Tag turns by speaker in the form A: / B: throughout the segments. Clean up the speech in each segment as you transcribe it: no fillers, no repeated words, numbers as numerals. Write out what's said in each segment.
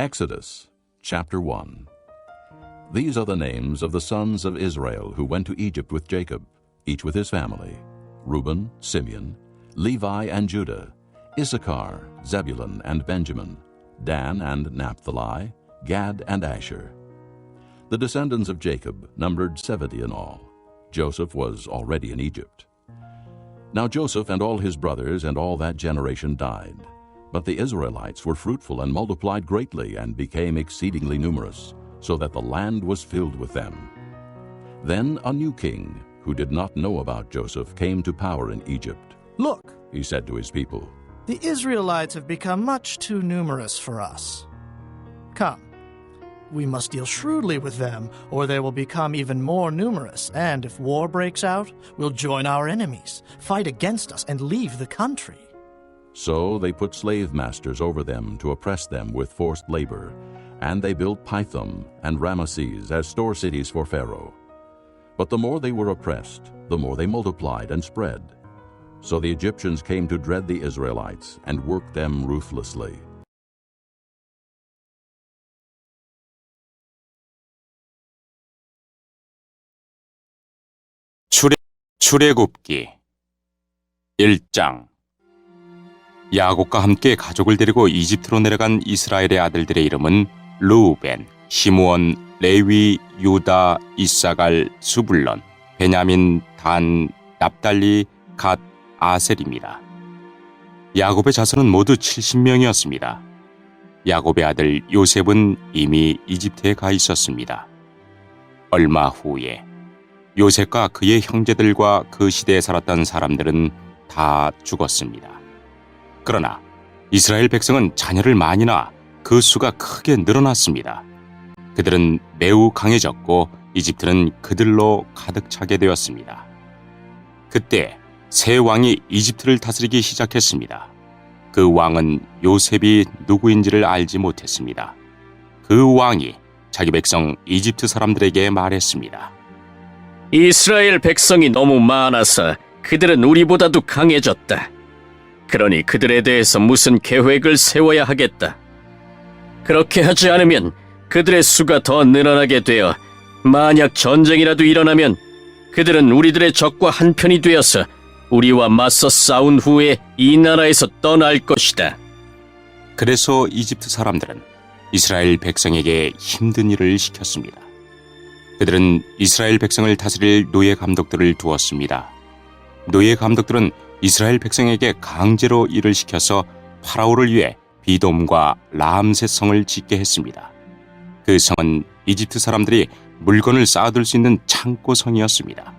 A: Exodus, chapter 1. These are the names of the sons of Israel who went to Egypt with Jacob, each with his family: Reuben, Simeon, Levi and Judah, Issachar, Zebulun and Benjamin, Dan and Naphtali, Gad and Asher. The descendants of Jacob numbered 70 in all. Joseph was already in Egypt. Now Joseph and all his brothers and all that generation died. But the Israelites were fruitful and multiplied greatly and became exceedingly numerous, so that the land was filled with them. Then a new king, who did not know about Joseph, came to power in Egypt.
B: "Look,
A: He said to his people,
B: the Israelites have become much too numerous for us. Come, we must deal shrewdly with them, or they will become even more numerous, and if war breaks out, we'll join our enemies, fight against us, and leave the country."
A: So they put slave masters over them to oppress them with forced labor, and they built Pithom and Ramesses as store cities for Pharaoh. But the more they were oppressed, the more they multiplied and spread. So the Egyptians came to dread the Israelites and worked them ruthlessly.
C: 출애굽기 1장. 야곱과 함께 가족을 데리고 이집트로 내려간 이스라엘의 아들들의 이름은 르우벤, 시므온, 레위, 유다, 이사갈, 스불론, 베냐민, 단, 납달리, 갓, 아셀입니다. 야곱의 자손은 모두 70명이었습니다. 야곱의 아들 요셉은 이미 이집트에 가 있었습니다. 얼마 후에 요셉과 그의 형제들과 그 시대에 살았던 사람들은 다 죽었습니다. 그러나 이스라엘 백성은 자녀를 많이 낳아 그 수가 크게 늘어났습니다. 그들은 매우 강해졌고 이집트는 그들로 가득 차게 되었습니다. 그때 새 왕이 이집트를 다스리기 시작했습니다. 그 왕은 요셉이 누구인지를 알지 못했습니다. 그 왕이 자기 백성 이집트 사람들에게 말했습니다.
D: 이스라엘 백성이 너무 많아서 그들은 우리보다도 강해졌다. 그러니 그들에 대해서 무슨 계획을 세워야 하겠다. 그렇게 하지 않으면 그들의 수가 더 늘어나게 되어 만약 전쟁이라도 일어나면 그들은 우리들의 적과 한편이 되어서 우리와 맞서 싸운 후에 이 나라에서 떠날 것이다.
C: 그래서 이집트 사람들은 이스라엘 백성에게 힘든 일을 시켰습니다. 그들은 이스라엘 백성을 다스릴 노예 감독들을 두었습니다. 노예 감독들은 이스라엘 백성에게 강제로 일을 시켜서 파라오를 위해 비돔과 라암셋 성을 짓게 했습니다. 그 성은 이집트 사람들이 물건을 쌓아둘 수 있는 창고성이었습니다.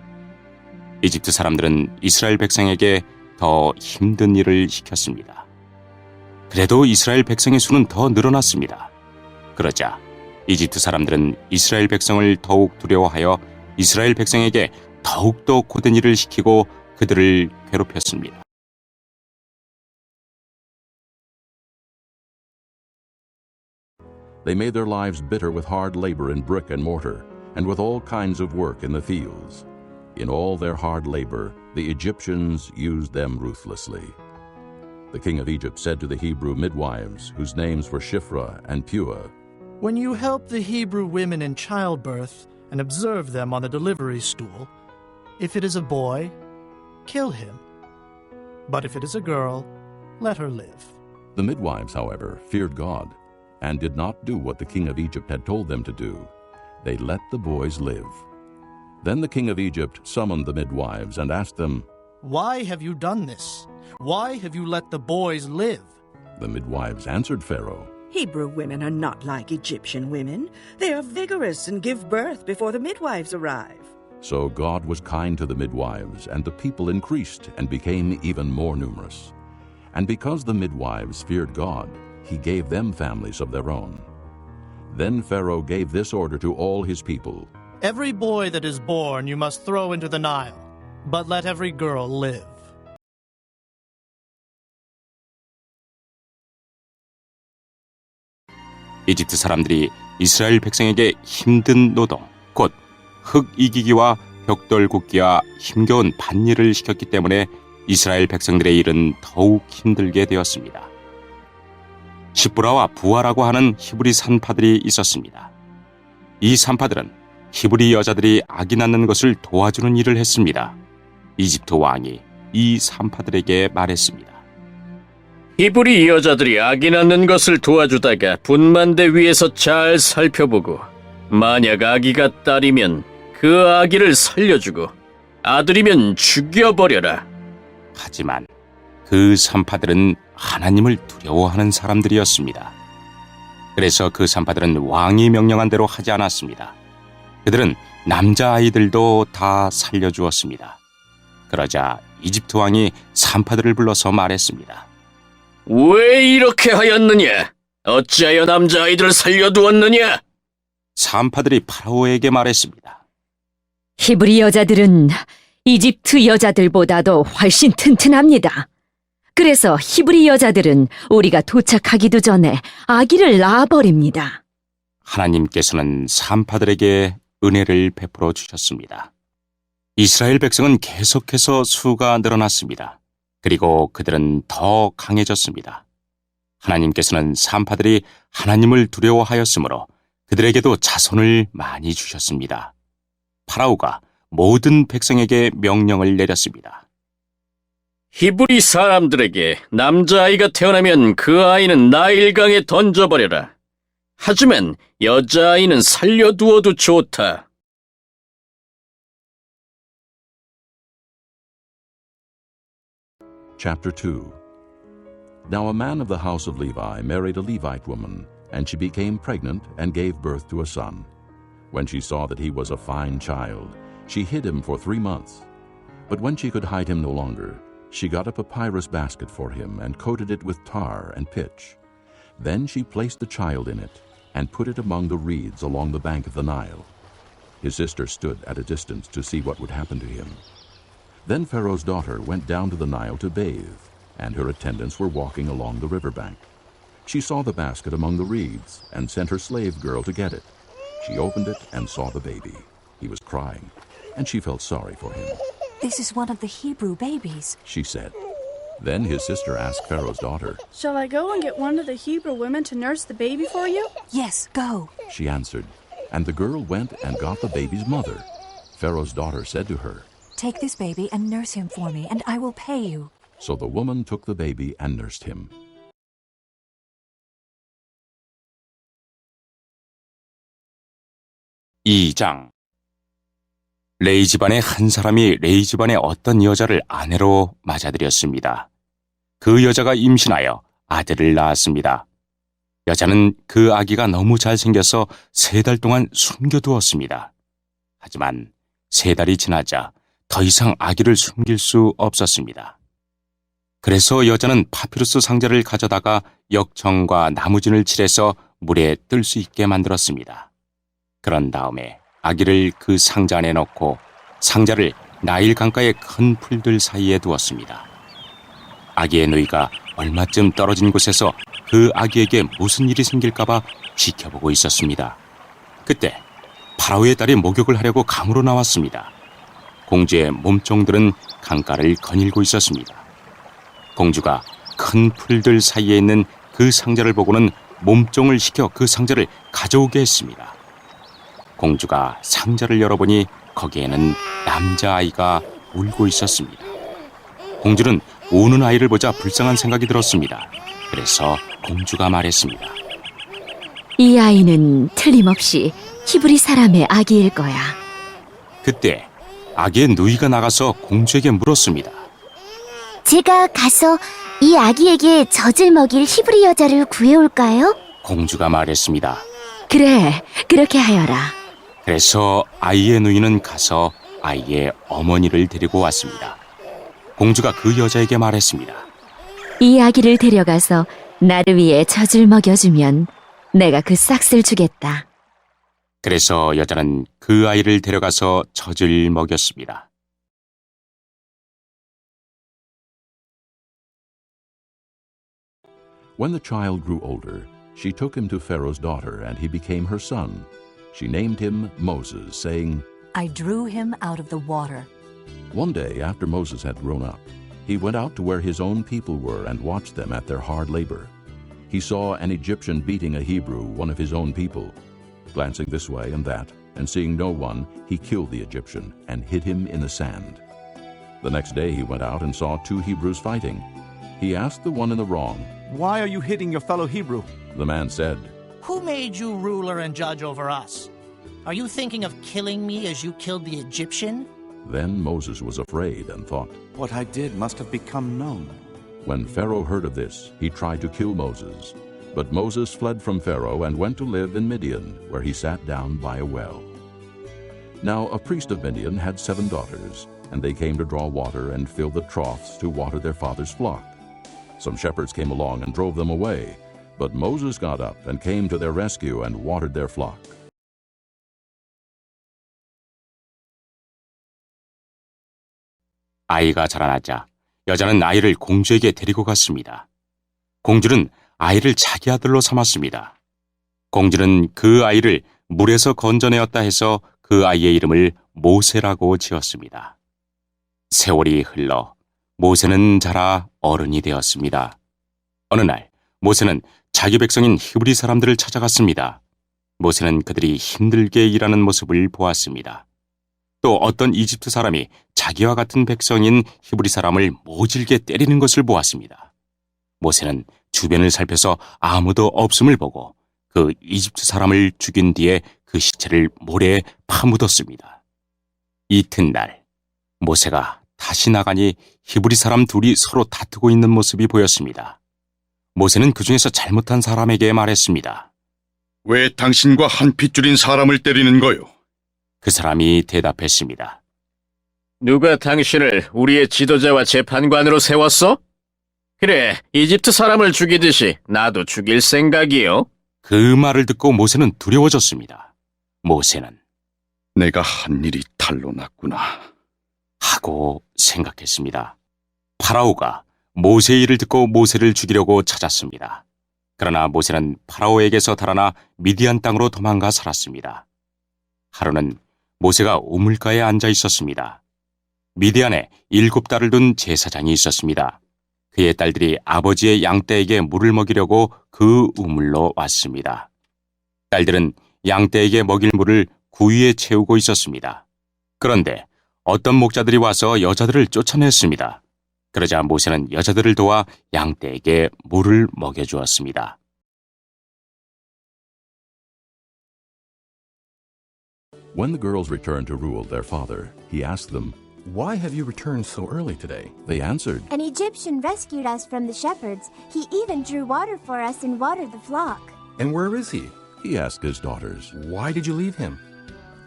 C: 이집트 사람들은 이스라엘 백성에게 더 힘든 일을 시켰습니다. 그래도 이스라엘 백성의 수는 더 늘어났습니다. 그러자 이집트 사람들은 이스라엘 백성을 더욱 두려워하여 이스라엘 백성에게 더욱더 고된 일을 시키고 그들을 괴롭혔습니다.
A: They made their lives bitter with hard labor in brick and mortar, and with all kinds of work in the fields. In all their hard labor, the Egyptians used them ruthlessly. The king of Egypt said to the Hebrew midwives, whose names were Shiphrah and Puah,
B: "When you help the Hebrew women in childbirth and observe them on the delivery stool, if it is a boy, kill him. But if it is a girl, let her live."
A: The midwives, however, feared God, and did not do what the king of Egypt had told them to do. They let the boys live. Then the king of Egypt summoned the midwives and asked them,
B: "Why have you done this? Why have you let the boys live?"
A: The midwives answered Pharaoh,
E: Hebrew women are not like Egyptian women. They are vigorous and give birth before the midwives arrive.
A: So God was kind to the midwives, and the people increased and became even more numerous. And because the midwives feared God, he gave them families of their own. Then Pharaoh gave this order to all his people:
B: "Every boy that is born you must throw into the Nile, but let every girl live."
C: 이집트 사람들이 이스라엘 백성에게 힘든 노동, 곧 흙 이기기와 벽돌 굽기와 힘겨운 밭일을 시켰기 때문에 이스라엘 백성들의 일은 더욱 힘들게 되었습니다. 시브라와 부아라고 하는 히브리 산파들이 있었습니다. 이 산파들은 히브리 여자들이 아기 낳는 것을 도와주는 일을 했습니다. 이집트 왕이 이 산파들에게 말했습니다.
D: 히브리 여자들이 아기 낳는 것을 도와주다가 분만대 위에서 잘 살펴보고 만약 아기가 딸이면 그 아기를 살려주고 아들이면 죽여버려라.
C: 하지만 그 산파들은 하나님을 두려워하는 사람들이었습니다. 그래서 그 산파들은 왕이 명령한 대로 하지 않았습니다. 그들은 남자아이들도 다 살려주었습니다. 그러자 이집트 왕이 산파들을 불러서 말했습니다.
D: 왜 이렇게 하였느냐? 어찌하여 남자아이들을 살려두었느냐?
C: 산파들이 파라오에게 말했습니다.
F: 히브리 여자들은 이집트 여자들보다도 훨씬 튼튼합니다. 그래서 히브리 여자들은 우리가 도착하기도 전에 아기를 낳아버립니다.
C: 하나님께서는 산파들에게 은혜를 베풀어 주셨습니다. 이스라엘 백성은 계속해서 수가 늘어났습니다. 그리고 그들은 더 강해졌습니다. 하나님께서는 산파들이 하나님을 두려워하였으므로 그들에게도 자손을 많이 주셨습니다. 파라오가 모든 백성에게 명령을 내렸습니다.
D: 히브리 사람들에게 남자아이가 태어나면 그 아이는 나일강에 던져버려라. 하지만 여자아이는 살려두어도 좋다.
A: Chapter 2. Now a man of the house of Levi married a Levite woman, and she became pregnant and gave birth to a son. When she saw that he was a fine child, she hid him for 3 months. But when she could hide him no longer, she got a papyrus basket for him and coated it with tar and pitch. Then she placed the child in it and put it among the reeds along the bank of the Nile. His sister stood at a distance to see what would happen to him. Then Pharaoh's daughter went down to the Nile to bathe, and her attendants were walking along the river bank. She saw the basket among the reeds and sent her slave girl to get it. She opened it and saw the baby. He was crying, and she felt sorry for him.
G: This is one of the Hebrew babies,
A: She said. Then his sister asked Pharaoh's daughter.
H: Shall I go and get one of the Hebrew women to nurse the baby for you?
G: Yes, go.
A: She answered, and the girl went and got the baby's mother. Pharaoh's daughter said to her.
G: Take this baby and nurse him for me, and I will pay you.
A: So the woman took the baby and nursed him.
C: (2장) 레이 집안의 한 사람이 레이 집안의 어떤 여자를 아내로 맞아들였습니다. 그 여자가 임신하여 아들을 낳았습니다. 여자는 그 아기가 너무 잘생겨서 3달 동안 숨겨두었습니다. 하지만 3달이 지나자 더 이상 아기를 숨길 수 없었습니다. 그래서 여자는 파피루스 상자를 가져다가 역청과 나무진을 칠해서 물에 뜰 수 있게 만들었습니다. 그런 다음에 아기를 그 상자 안에 넣고 상자를 나일 강가의 큰 풀들 사이에 두었습니다. 아기의 누이가 얼마쯤 떨어진 곳에서 그 아기에게 무슨 일이 생길까봐 지켜보고 있었습니다. 그때 파라오의 딸이 목욕을 하려고 강으로 나왔습니다. 공주의 몸종들은 강가를 거닐고 있었습니다. 공주가 큰 풀들 사이에 있는 그 상자를 보고는 몸종을 시켜 그 상자를 가져오게 했습니다. 공주가 상자를 열어보니 거기에는 남자아이가 울고 있었습니다. 공주는 우는 아이를 보자 불쌍한 생각이 들었습니다. 그래서 공주가 말했습니다.
F: 이 아이는 틀림없이 히브리 사람의 아기일 거야.
C: 그때 아기의 누이가 나가서 공주에게 물었습니다.
I: 제가 가서 이 아기에게 젖을 먹일 히브리 여자를 구해올까요?
C: 공주가 말했습니다.
F: 그래, 그렇게 하여라.
C: 그래서 아이의 누이는 가서 아이의 어머니를 데리고 왔습니다. 공주가 그 여자에게 말했습니다.
F: 이 아기를 데려가서 나를 위해 젖을 먹여주면 내가 그 싹을 주겠다.
C: 그래서 여자는 그 아이를 데려가서 젖을 먹였습니다.
A: When the child grew older, she took him to Pharaoh's daughter, and he became her son. She named him Moses, saying,
G: I drew him out of the water.
A: One day, after Moses had grown up, he went out to where his own people were and watched them at their hard labor. he saw an Egyptian beating a Hebrew, one of his own people. Glancing this way and that, and seeing no one, he killed the Egyptian and hid him in the sand. The next day he went out and saw 2 Hebrews fighting. He asked the one in the wrong,
J: "Why are you hitting your fellow Hebrew?"
A: The man said,
B: Who made you ruler and judge over us? Are you thinking of killing me as you killed the Egyptian?
A: Then Moses was afraid and thought,
J: "What I did must have become known."
A: When Pharaoh heard of this, he tried to kill Moses. But Moses fled from Pharaoh and went to live in Midian, where he sat down by a well. Now a priest of Midian had 7 daughters, and they came to draw water and fill the troughs to water their father's flock. Some shepherds came along and drove them away, but Moses got up and came to their rescue and watered their flock.
C: 아이가 자라나자 여자는 아이를 공주에게 데리고 갔습니다. 공주는 아이를 자기 아들로 삼았습니다. 공주는 그 아이를 물에서 건져내었다 해서 그 아이의 이름을 모세라고 지었습니다. 세월이 흘러 모세는 자라 어른이 되었습니다. 어느 날 모세는 자기 백성인 히브리 사람들을 찾아갔습니다. 모세는 그들이 힘들게 일하는 모습을 보았습니다. 또 어떤 이집트 사람이 자기와 같은 백성인 히브리 사람을 모질게 때리는 것을 보았습니다. 모세는 주변을 살펴서 아무도 없음을 보고 그 이집트 사람을 죽인 뒤에 그 시체를 모래에 파묻었습니다. 이튿날 모세가 다시 나가니 히브리 사람 둘이 서로 다투고 있는 모습이 보였습니다. 모세는 그 중에서 잘못한 사람에게 말했습니다.
K: "왜 당신과 한 핏줄인 사람을 때리는 거요?"
C: 그 사람이 대답했습니다.
D: 누가 당신을 우리의 지도자와 재판관으로 세웠어? 그래, 이집트 사람을 죽이듯이 나도 죽일 생각이요.
C: 그 말을 듣고 모세는 두려워졌습니다. 모세는
K: "내가 한 일이 탈로 났구나"
C: 하고 생각했습니다. 파라오가 모세의 일을 듣고 모세를 죽이려고 찾았습니다. 그러나 모세는 파라오에게서 달아나 미디안 땅으로 도망가 살았습니다. 하루는 모세가 우물가에 앉아 있었습니다. 미디안에 7딸을 둔 제사장이 있었습니다. 그의 딸들이 아버지의 양떼에게 물을 먹이려고 그 우물로 왔습니다. 딸들은 양떼에게 먹일 물을 구유에 채우고 있었습니다. 그런데 어떤 목자들이 와서 여자들을 쫓아냈습니다. 그러자 모세는 여자들을 도와 양떼에게 물을 먹여주었습니다.
A: When the girls returned to Reuel, their father, he asked them,
J: "Why have you returned so early today?"
A: They answered,
I: An Egyptian rescued us from the shepherds. He even drew water for us and watered the flock.
J: "And where is he?
A: He asked his daughters.
J: Why did you leave him?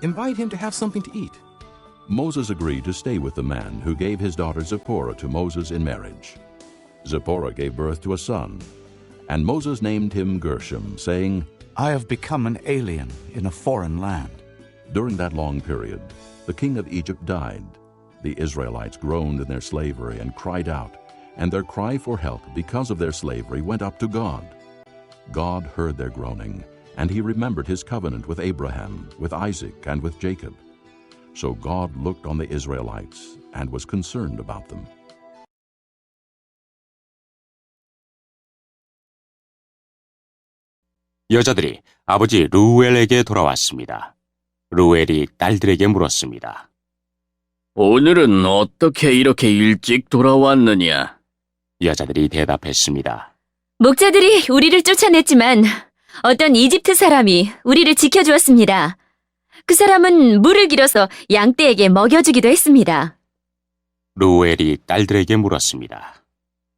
J: Invite him to have something to eat."
A: Moses agreed to stay with the man who gave his daughter Zipporah to Moses in marriage. Zipporah gave birth to a son, and Moses named him Gershom, saying,
J: "I have become an alien in a foreign land."
A: During that long period, the king of Egypt died. The Israelites groaned in their slavery and cried out, and their cry for help because of their slavery went up to God. God heard their groaning, and he remembered his covenant with Abraham, with Isaac, and with Jacob. So God looked on the Israelites and was concerned about them.
C: 여자들이 아버지 루엘에게 돌아왔습니다. 루엘이 딸들에게 물었습니다.
D: 오늘은 어떻게 이렇게 일찍 돌아왔느냐?
C: 여자들이 대답했습니다.
F: 목자들이 우리를 쫓아냈지만 어떤 이집트 사람이 우리를 지켜주었습니다. 그 사람은 물을 길어서 양떼에게 먹여주기도 했습니다.
C: 루엘이 딸들에게 물었습니다.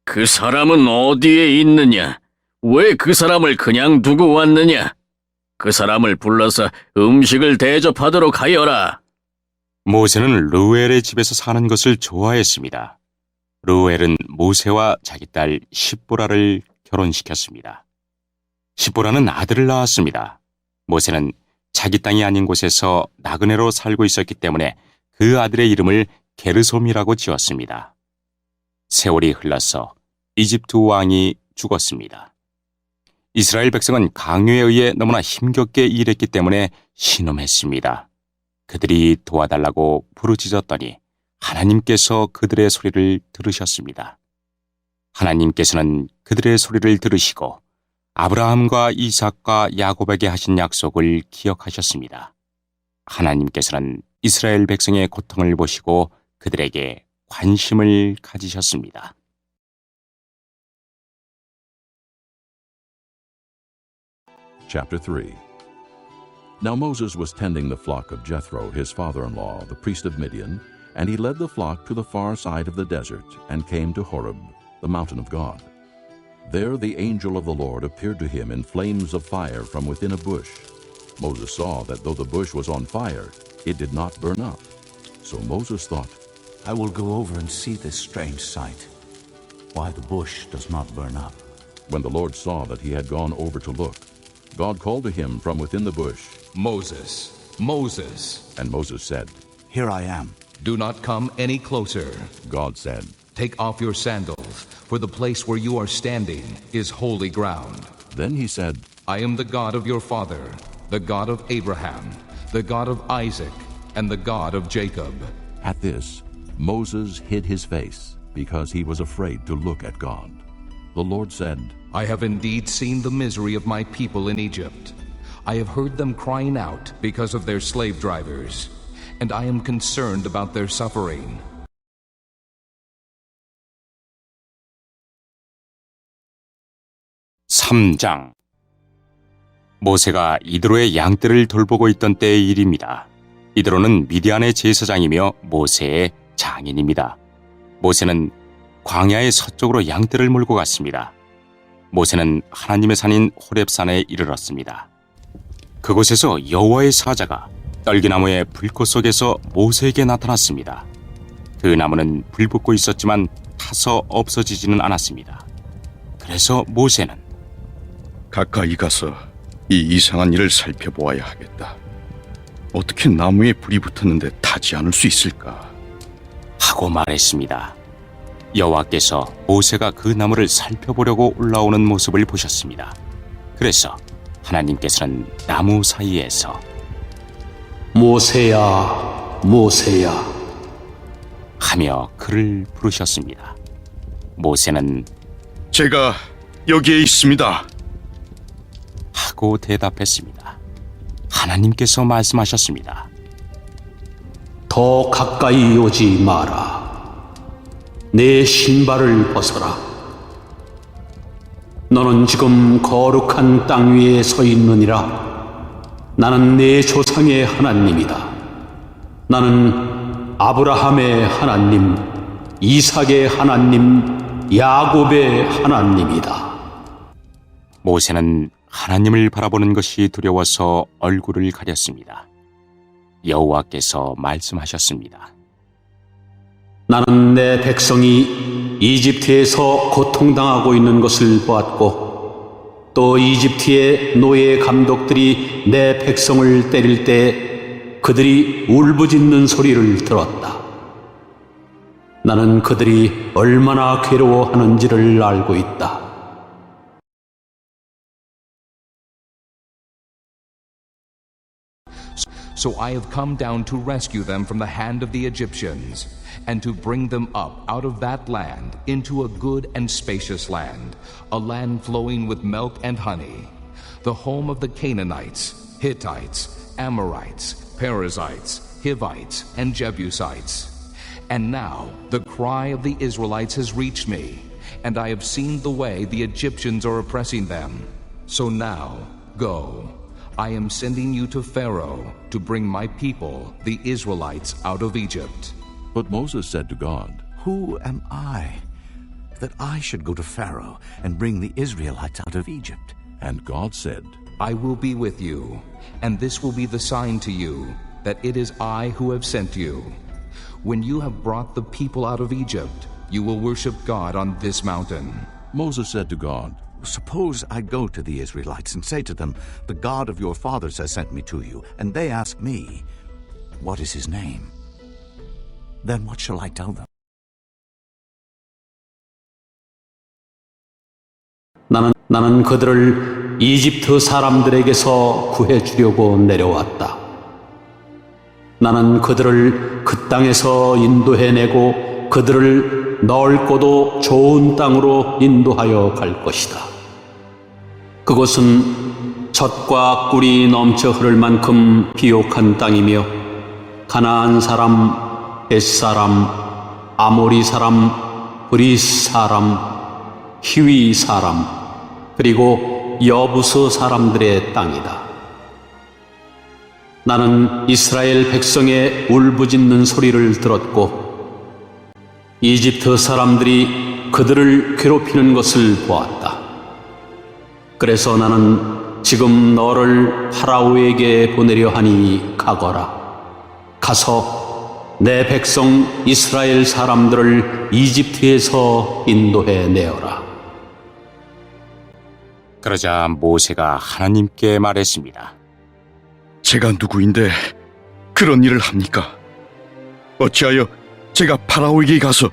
D: 그 사람은 어디에 있느냐? 왜 그 사람을 그냥 두고 왔느냐? 그 사람을 불러서 음식을 대접하도록 하여라.
C: 모세는 루엘의 집에서 사는 것을 좋아했습니다. 루엘은 모세와 자기 딸 십보라를 결혼시켰습니다. 십보라는 아들을 낳았습니다. 모세는 자기 땅이 아닌 곳에서 나그네로 살고 있었기 때문에 그 아들의 이름을 게르솜이라고 지었습니다. 세월이 흘러서 이집트 왕이 죽었습니다. 이스라엘 백성은 강요에 의해 너무나 힘겹게 일했기 때문에 신음했습니다. 그들이 도와달라고 부르짖었더니 하나님께서 그들의 소리를 들으셨습니다. 하나님께서는 그들의 소리를 들으시고 아브라함과 이삭과 야곱에게 하신 약속을 기억하셨습니다. 하나님께서는 이스라엘 백성의 고통을 보시고 그들에게 관심을 가지셨습니다.
A: Chapter 3. Now Moses was tending the flock of Jethro, his father-in-law, the priest of Midian, and he led the flock to the far side of the desert and came to Horeb, the mountain of God. There the angel of the Lord appeared to him in flames of fire from within a bush. Moses saw that though the bush was on fire, it did not burn up. So Moses thought,
L: I will go over and see this strange sight, why the bush does not burn up.
A: When the Lord saw that he had gone over to look, God called to him from within the bush,
J: Moses, Moses.
A: And Moses said,
L: Here I am.
J: Do not come any closer.
A: God said,
J: Take off your sandals, for the place where you are standing is holy ground.
A: Then he said,
J: I am the God of your father, the God of Abraham, the God of Isaac, and the God of Jacob.
A: At this, Moses hid his face, because he was afraid to look at God. The Lord said,
J: I have indeed seen the misery of my people in Egypt. I have heard them crying out because of their slave drivers, and I am concerned about their suffering.
C: (3장) 모세가 이드로의 양떼를 돌보고 있던 때의 일입니다. 이드로는 미디안의 제사장이며 모세의 장인입니다. 모세는 광야의 서쪽으로 양떼를 몰고 갔습니다. 모세는 하나님의 산인 호렙산에 이르렀습니다. 그곳에서 여호와의 사자가 떨기나무의 불꽃 속에서 모세에게 나타났습니다. 그 나무는 불붙고 있었지만 타서 없어지지는 않았습니다. 그래서 모세는
K: 가까이 가서 이 이상한 일을 살펴보아야 하겠다. 어떻게 나무에 불이 붙었는데 타지 않을 수 있을까?
C: 하고 말했습니다. 여호와께서 모세가 그 나무를 살펴보려고 올라오는 모습을 보셨습니다. 그래서 하나님께서는 나무 사이에서
M: 모세야, 모세야
C: 하며 그를 부르셨습니다. 모세는
K: 제가 여기에 있습니다
C: 하고 대답했습니다. 하나님께서 말씀하셨습니다.
M: 더 가까이 오지 마라. 내 신발을 벗어라. 너는 지금 거룩한 땅 위에 서 있느니라. 나는 내 조상의 하나님이다. 나는 아브라함의 하나님, 이삭의 하나님, 야곱의 하나님이다.
C: 모세는 하나님을 바라보는 것이 두려워서 얼굴을 가렸습니다. 여호와께서 말씀하셨습니다.
M: 나는 내 백성이 이집트에서 고통당하고 있는 것을 보았고 또 이집트의 노예 감독들이 내 백성을 때릴 때 그들이 울부짖는 소리를 들었다. 나는 그들이 얼마나 괴로워하는지를 알고 있다.
J: So I have come down to rescue them from the hand of the Egyptians, and to bring them up out of that land into a good and spacious land, a land flowing with milk and honey, the home of the Canaanites, Hittites, Amorites, Perizzites, Hivites, and Jebusites. And now the cry of the Israelites has reached me, and I have seen the way the Egyptians are oppressing them. So now, go. I am sending you to Pharaoh to bring my people, the Israelites, out of Egypt.
A: But Moses said to God,
L: Who am I, that I should go to Pharaoh and bring the Israelites out of Egypt?
A: And God said,
J: I will be with you, and this will be the sign to you, that it is I who have sent you. When you have brought the people out of Egypt, you will worship God on this mountain.
A: Moses said to God,
L: Suppose I go to the Israelites and say to them, The God of your fathers has sent me to you, and they ask me, What is his name? Then what shall I tell them?
M: 나는 그들을 이집트 사람들에게서 구해주려고 내려왔다. 나는 그들을 그 땅에서 인도해내고 그들을 넓고도 좋은 땅으로 인도하여 갈 것이다. 그곳은 젖과 꿀이 넘쳐 흐를 만큼 비옥한 땅이며 가나안 사람, 헷 사람, 아모리 사람, 브리스 사람, 히위 사람, 그리고 여부스 사람들의 땅이다. 나는 이스라엘 백성의 울부짖는 소리를 들었고 이집트 사람들이 그들을 괴롭히는 것을 보았다. 그래서 나는 지금 너를 파라오에게 보내려 하니 가거라. 가서 내 백성 이스라엘 사람들을 이집트에서 인도해 내어라.
C: 그러자 모세가 하나님께 말했습니다.
K: 제가 누구인데 그런 일을 합니까? 어찌하여 제가 파라오에게 가서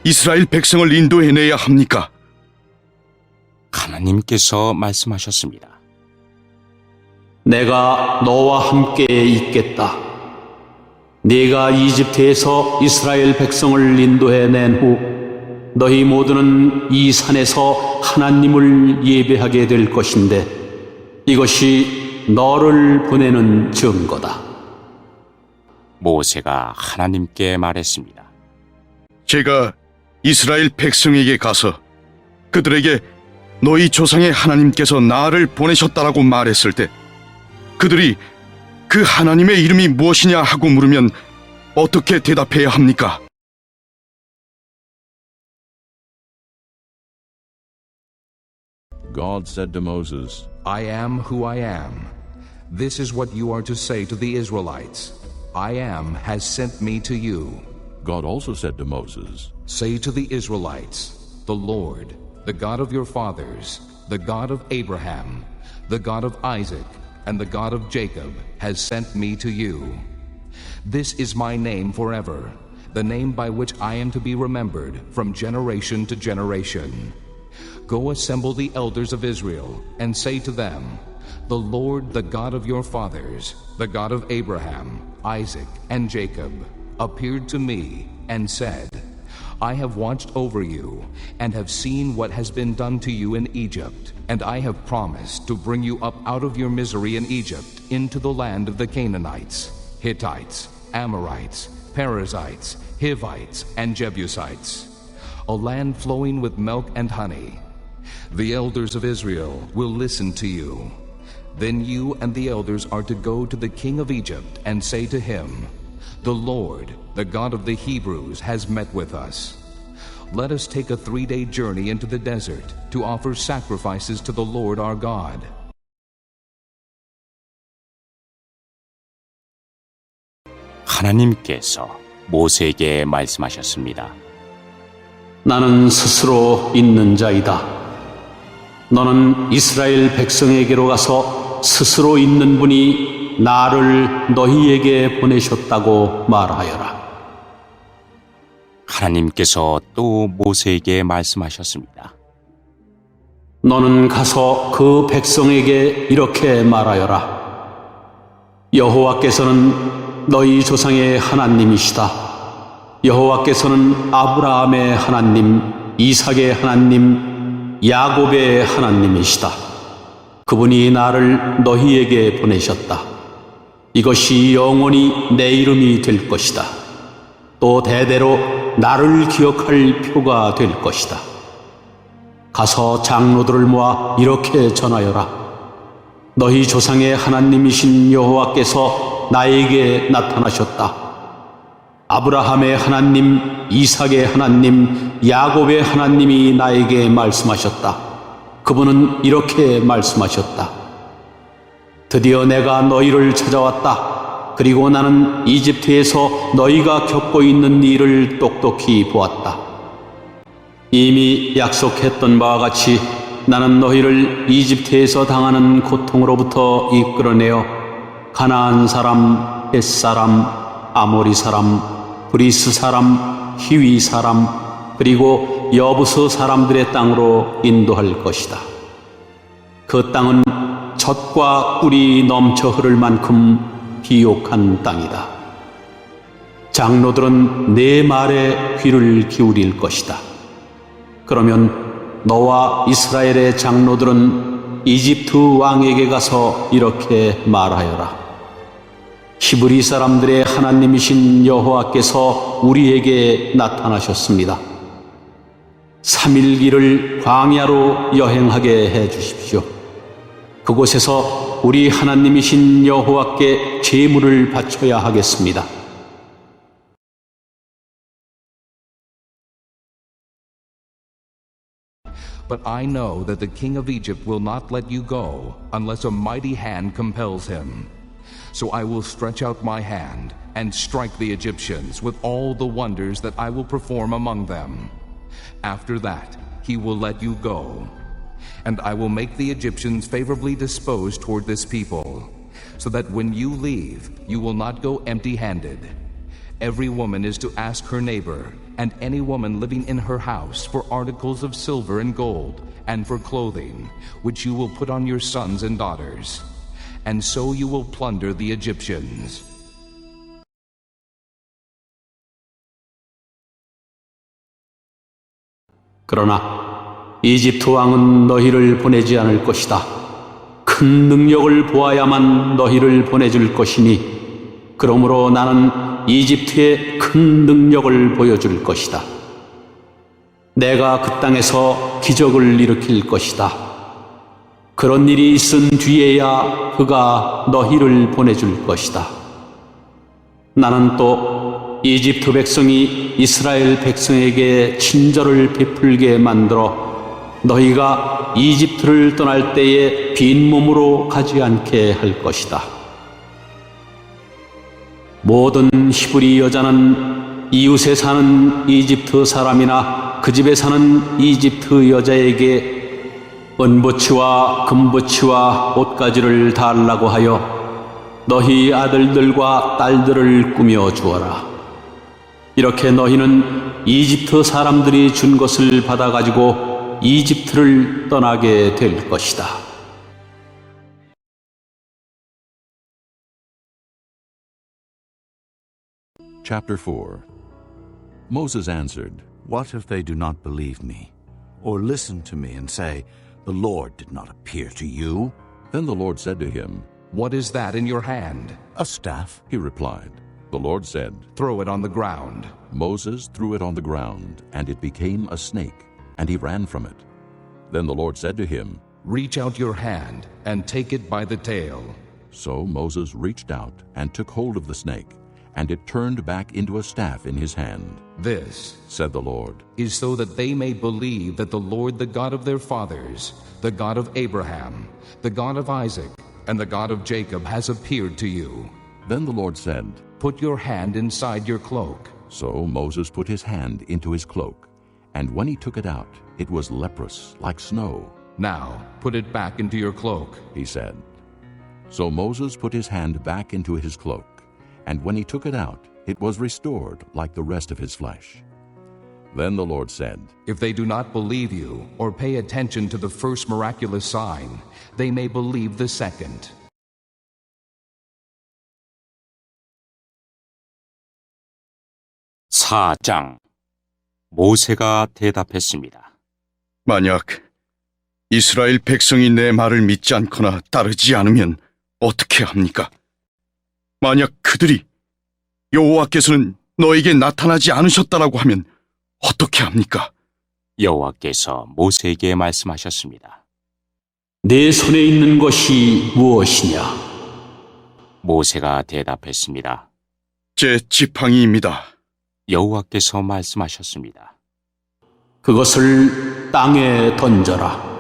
K: 이스라엘 백성을 인도해내야 합니까?
C: 하나님께서 말씀하셨습니다.
M: 내가 너와 함께 있겠다. 네가 이집트에서 이스라엘 백성을 인도해낸 후 너희 모두는 이 산에서 하나님을 예배하게 될 것인데 이것이 너를 보내는 증거다.
C: 모세가 하나님께 말했습니다.
K: 제가 이스라엘 백성에게 가서 그들에게 너희 조상의 하나님께서 나를 보내셨다라고 말했을 때 그들이 그 하나님의 이름이 무엇이냐 하고 물으면 어떻게 대답해야 합니까?
A: God said to Moses,
J: I am who I am. This is what you are to say to the Israelites. I am has sent me to you.
A: God also said to Moses,
J: Say to the Israelites, the Lord, the God of your fathers, the God of Abraham, the God of Isaac, and the God of Jacob, has sent me to you. This is my name forever, the name by which I am to be remembered from generation to generation. Go assemble the elders of Israel, and say to them, The Lord, the God of your fathers, the God of Abraham, Isaac, and Jacob, appeared to me and said, I have watched over you, and have seen what has been done to you in Egypt, and I have promised to bring you up out of your misery in Egypt into the land of the Canaanites, Hittites, Amorites, Perizzites, Hivites, and Jebusites, a land flowing with milk and honey. The elders of Israel will listen to you. Then you and the elders are to go to the king of Egypt and say to him, The Lord, the God of the Hebrews, has met with us. Let us take a 3-day journey into the desert to offer sacrifices to the Lord our God.
C: 하나님께서 모세에게 말씀하셨습니다.
M: 나는 스스로 있는 자이다. 너는 이스라엘 백성에게로 가서 스스로 있는 분이 나를 너희에게 보내셨다고 말하여라.
C: 하나님께서 또 모세에게 말씀하셨습니다.
M: 너는 가서 그 백성에게 이렇게 말하여라. 여호와께서는 너희 조상의 하나님이시다. 여호와께서는 아브라함의 하나님, 이삭의 하나님, 야곱의 하나님이시다. 그분이 나를 너희에게 보내셨다. 이것이 영원히 내 이름이 될 것이다. 또 대대로 나를 기억할 표가 될 것이다. 가서 장로들을 모아 이렇게 전하여라. 너희 조상의 하나님이신 여호와께서 나에게 나타나셨다. 아브라함의 하나님, 이삭의 하나님, 야곱의 하나님이 나에게 말씀하셨다. 그분은 이렇게 말씀하셨다. 드디어 내가 너희를 찾아왔다. 그리고 나는 이집트에서 너희가 겪고 있는 일을 똑똑히 보았다. 이미 약속했던 바와 같이 나는 너희를 이집트에서 당하는 고통으로부터 이끌어내어 가나안 사람, 헷 사람, 아모리 사람, 브리스 사람, 히위 사람, 그리고 여부스 사람들의 땅으로 인도할 것이다. 그 땅은 젖과 꿀이 넘쳐 흐를 만큼 비옥한 땅이다. 장로들은 내 말에 귀를 기울일 것이다. 그러면 너와 이스라엘의 장로들은 이집트 왕에게 가서 이렇게 말하여라. 히브리 사람들의 하나님이신 여호와께서 우리에게 나타나셨습니다. 3일 길을 광야로 여행하게 해 주십시오. 그곳에서 우리 하나님이신 여호와께 제물을 바쳐야 하겠습니다.
J: But I know that the king of Egypt will not let you go unless a mighty hand compels him. So I will stretch out my hand and strike the Egyptians with all the wonders that I will perform among them. After that, he will let you go. And I will make the Egyptians favorably disposed toward this people, so that when you leave, you will not go empty-handed. Every woman is to ask her neighbor, and any woman living in her house, for articles of silver and gold, and for clothing, which you will put on your sons and daughters. And so you will plunder the Egyptians.
M: 그러나 이집트 왕은 너희를 보내지 않을 것이다. 큰 능력을 보아야만 너희를 보내줄 것이니 그러므로 나는 이집트에 큰 능력을 보여줄 것이다. 내가 그 땅에서 기적을 일으킬 것이다. 그런 일이 있은 뒤에야 그가 너희를 보내줄 것이다. 나는 또 이집트 백성이 이스라엘 백성에게 친절을 베풀게 만들어 너희가 이집트를 떠날 때에 빈 몸으로 가지 않게 할 것이다. 모든 히브리 여자는 이웃에 사는 이집트 사람이나 그 집에 사는 이집트 여자에게 은부치와 금부치와 옷가지를 달라고 하여 너희 아들들과 딸들을 꾸며 주어라. 이렇게 너희는 이집트 사람들이 준 것을 받아가지고 이집트를 떠나게 될 것이다.
A: Chapter 4. Moses answered,
L: What if they do not believe me, or listen to me and say, The Lord did not appear to you?
A: Then the Lord said to him,
J: What is that in your hand?
L: A staff.
A: He replied. The Lord said,
J: Throw it on the ground.
A: Moses threw it on the ground, and it became a snake, and he ran from it. Then the Lord said to him,
J: Reach out your hand and take it by the tail.
A: So Moses reached out and took hold of the snake, and it turned back into a staff in his hand.
J: This,
A: said the Lord,
J: is so that they may believe that the Lord, the God of their fathers, the God of Abraham, the God of Isaac, and the God of Jacob has appeared to you.
A: Then the Lord said,
J: Put your hand inside your cloak.
A: So Moses put his hand into his cloak, and when he took it out, it was leprous, like snow.
J: Now put it back into your cloak,
A: he said. So Moses put his hand back into his cloak, and when he took it out, it was restored like the rest of his flesh. Then the Lord said,
J: If they do not believe you or pay attention to the first miraculous sign, they may believe the second.
C: (4장) 모세가 대답했습니다.
K: 만약 이스라엘 백성이 내 말을 믿지 않거나 따르지 않으면 어떻게 합니까? 만약 그들이 여호와께서는 너에게 나타나지 않으셨다라고 하면 어떻게 합니까?
C: 여호와께서 모세에게 말씀하셨습니다.
M: 내 손에 있는 것이 무엇이냐?
C: 모세가 대답했습니다.
K: 제 지팡이입니다.
C: 여호와께서 말씀하셨습니다.
M: 그것을 땅에 던져라.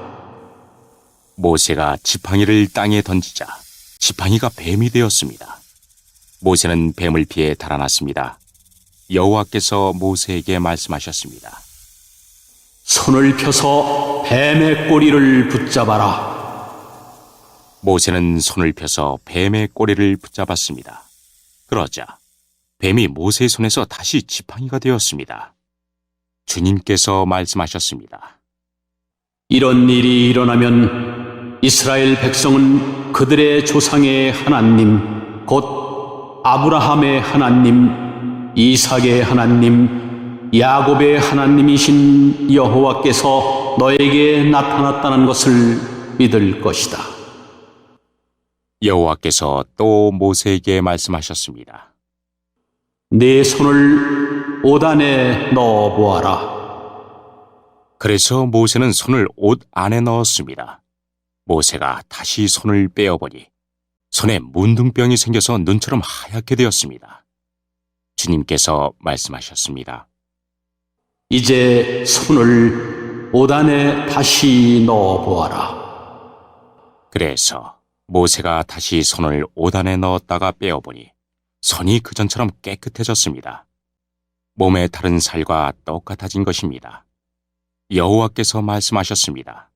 C: 모세가 지팡이를 땅에 던지자 지팡이가 뱀이 되었습니다. 모세는 뱀을 피해 달아났습니다. 여호와께서 모세에게 말씀하셨습니다.
M: 손을 펴서 뱀의 꼬리를 붙잡아라.
C: 모세는 손을 펴서 뱀의 꼬리를 붙잡았습니다. 그러자 뱀이 모세의 손에서 다시 지팡이가 되었습니다. 주님께서 말씀하셨습니다.
M: 이런 일이 일어나면 이스라엘 백성은 그들의 조상의 하나님, 곧 아브라함의 하나님, 이삭의 하나님, 야곱의 하나님이신 여호와께서 너에게 나타났다는 것을 믿을 것이다.
C: 여호와께서 또 모세에게 말씀하셨습니다.
M: 네 손을 옷 안에 넣어 보아라.
C: 그래서 모세는 손을 옷 안에 넣었습니다. 모세가 다시 손을 빼어보니 손에 문둥병이 생겨서 눈처럼 하얗게 되었습니다. 주님께서 말씀하셨습니다.
M: 이제 손을 옷 안에 다시 넣어 보아라.
C: 그래서 모세가 다시 손을 옷 안에 넣었다가 빼어보니 손이 그전처럼 깨끗해졌습니다. 몸에 타른 살과 똑같아진 것입니다. 여호와께서 말씀하셨습니다.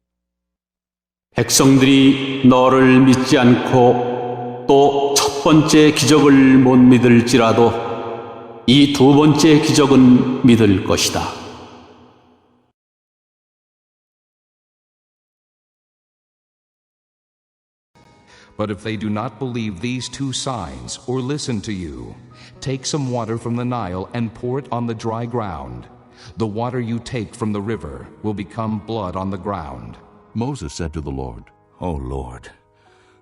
M: 백성들이 너를 믿지 않고 또 첫 번째 기적을 못 믿을지라도 이 두 번째 기적은 믿을 것이다.
J: But if they do not believe these two signs or listen to you, take some water from the Nile and pour it on the dry ground. The water you take from the river will become blood on the ground.
A: Moses said to the Lord,
L: O Lord,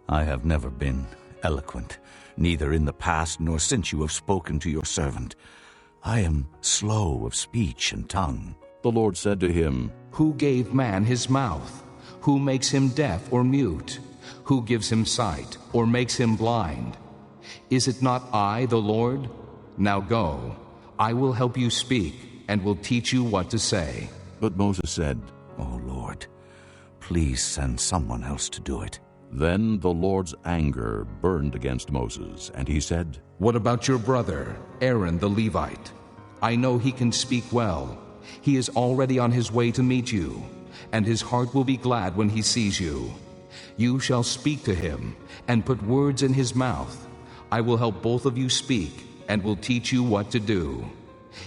L: I have never been eloquent, neither in the past nor since you have spoken to your servant. I am slow of speech and tongue.
A: The Lord said to him,
J: Who gave man his mouth? Who makes him deaf or mute? Who gives him sight or makes him blind? Is it not I, the Lord? Now go, I will help you speak and will teach you what to say.
A: But Moses said,
L: O Lord, please send someone else to do it.
A: Then the Lord's anger burned against Moses, and he said,
J: What about your brother, Aaron the Levite? I know he can speak well. He is already on his way to meet you, and his heart will be glad when he sees you. You shall speak to him and put words in his mouth. I will help both of you speak and will teach you what to do.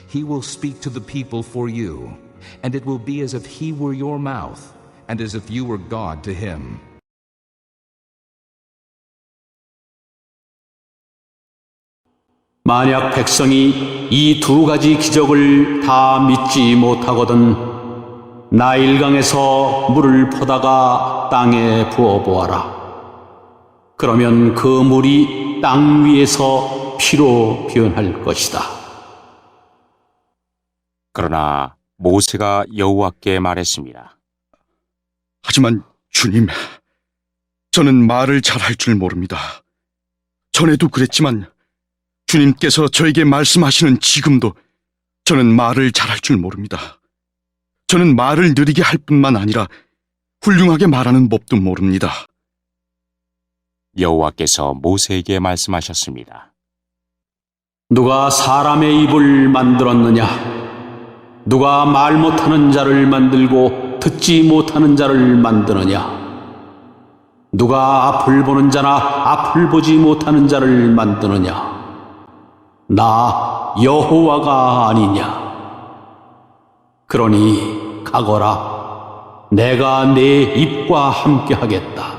J: He will speak to the people for you, and it will be as if he were your mouth and as if you were God to him.
M: 만약 백성이 이 두 가지 기적을 다 믿지 못하거든 나일강에서 물을 퍼다가 땅에 부어보아라. 그러면 그 물이 땅 위에서 피로 변할 것이다.
C: 그러나 모세가 여호와께 말했습니다.
K: 하지만 주님, 저는 말을 잘할 줄 모릅니다. 전에도 그랬지만 주님께서 저에게 말씀하시는 지금도 저는 말을 잘할 줄 모릅니다. 저는 말을 느리게 할 뿐만 아니라 훌륭하게 말하는 법도 모릅니다.
C: 여호와께서 모세에게 말씀하셨습니다.
M: 누가 사람의 입을 만들었느냐? 누가 말 못하는 자를 만들고 듣지 못하는 자를 만드느냐? 누가 앞을 보는 자나 앞을 보지 못하는 자를 만드느냐? 나 여호와가 아니냐? 그러니 가거라. 내가 네 입과 함께 하겠다.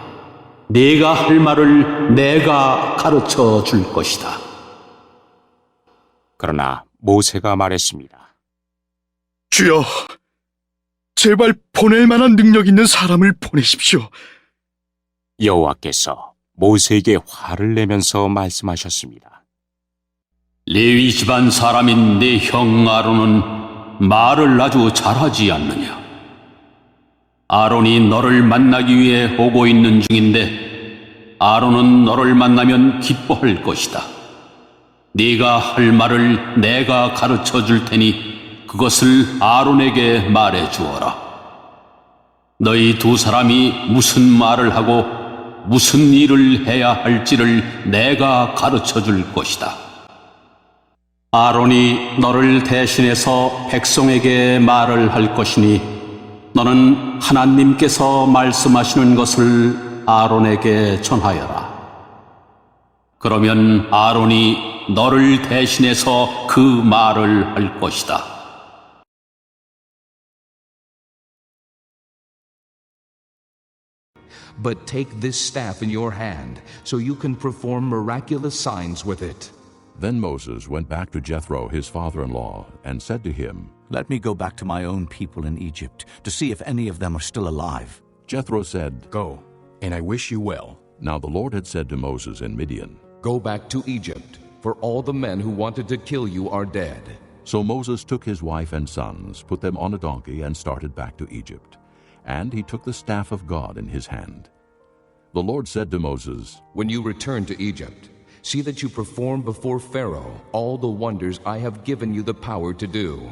M: 네가 할 말을 내가 가르쳐 줄 것이다.
C: 그러나 모세가 말했습니다.
K: 주여, 제발 보낼 만한 능력 있는 사람을 보내십시오.
C: 여호와께서 모세에게 화를 내면서 말씀하셨습니다.
M: 레위 집안 사람인 네 형 아론은 말을 아주 잘하지 않느냐? 아론이 너를 만나기 위해 오고 있는 중인데 아론은 너를 만나면 기뻐할 것이다. 네가 할 말을 내가 가르쳐 줄 테니 그것을 아론에게 말해 주어라. 너희 두 사람이 무슨 말을 하고 무슨 일을 해야 할지를 내가 가르쳐 줄 것이다. 아론이 너를 대신해서 백성에게 말을 할 것이니 너는 하나님께서 말씀하시는 것을 아론에게 전하여라. 그러면 아론이 너를 대신해서 그 말을 할 것이다.
J: But take this staff in your hand, so you can perform miraculous signs with it.
A: Then Moses went back to Jethro, his father-in-law, and said to him,
L: Let me go back to my own people in Egypt to see if any of them are still alive.
A: Jethro said,
L: Go,
N: and I wish you well.
A: Now the Lord had said to Moses in Midian,
J: Go back to Egypt, for all the men who wanted to kill you are dead.
A: So Moses took his wife and sons, put them on a donkey, and started back to Egypt. And he took the staff of God in his hand. The Lord said to Moses,
J: When you return to Egypt, see that you perform before Pharaoh all the wonders I have given you the power to do.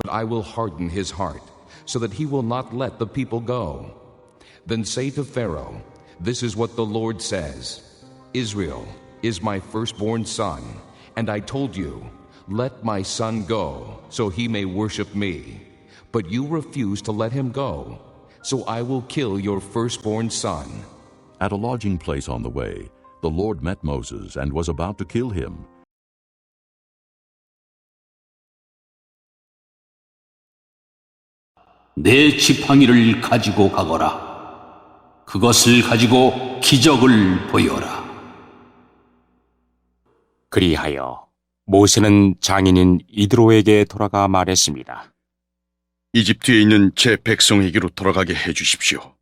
J: But I will harden his heart, so that he will not let the people go. Then say to Pharaoh, This is what the Lord says, Israel is my firstborn son, and I told you, Let my son go, so he may worship me. But you refuse to let him go, so I will kill your firstborn son.
A: At a lodging place on the way, the Lord met Moses and was about to kill him.
M: 내 지팡이를 가지고 가거라. 그것을 가지고 기적을 보여라.
C: 그리하여 모세는 장인인 이드로에게 돌아가 말했습니다.
K: 이집트에 있는 제 백성에게로 돌아가게 해주십시오.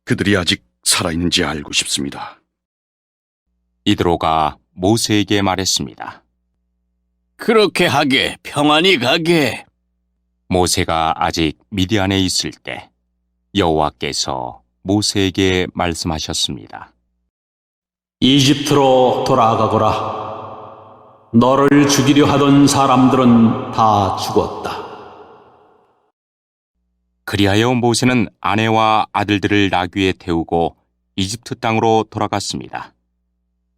K: 그들이 아직 살아있는지 알고 싶습니다.
C: 이드로가 모세에게 말했습니다.
D: 그렇게 하게, 평안히 가게.
C: 모세가 아직 미디안에 있을 때 여호와께서 모세에게 말씀하셨습니다.
M: 이집트로 돌아가거라. 너를 죽이려 하던 사람들은 다 죽었다.
C: 그리하여 모세는 아내와 아들들을 나귀에 태우고 이집트 땅으로 돌아갔습니다.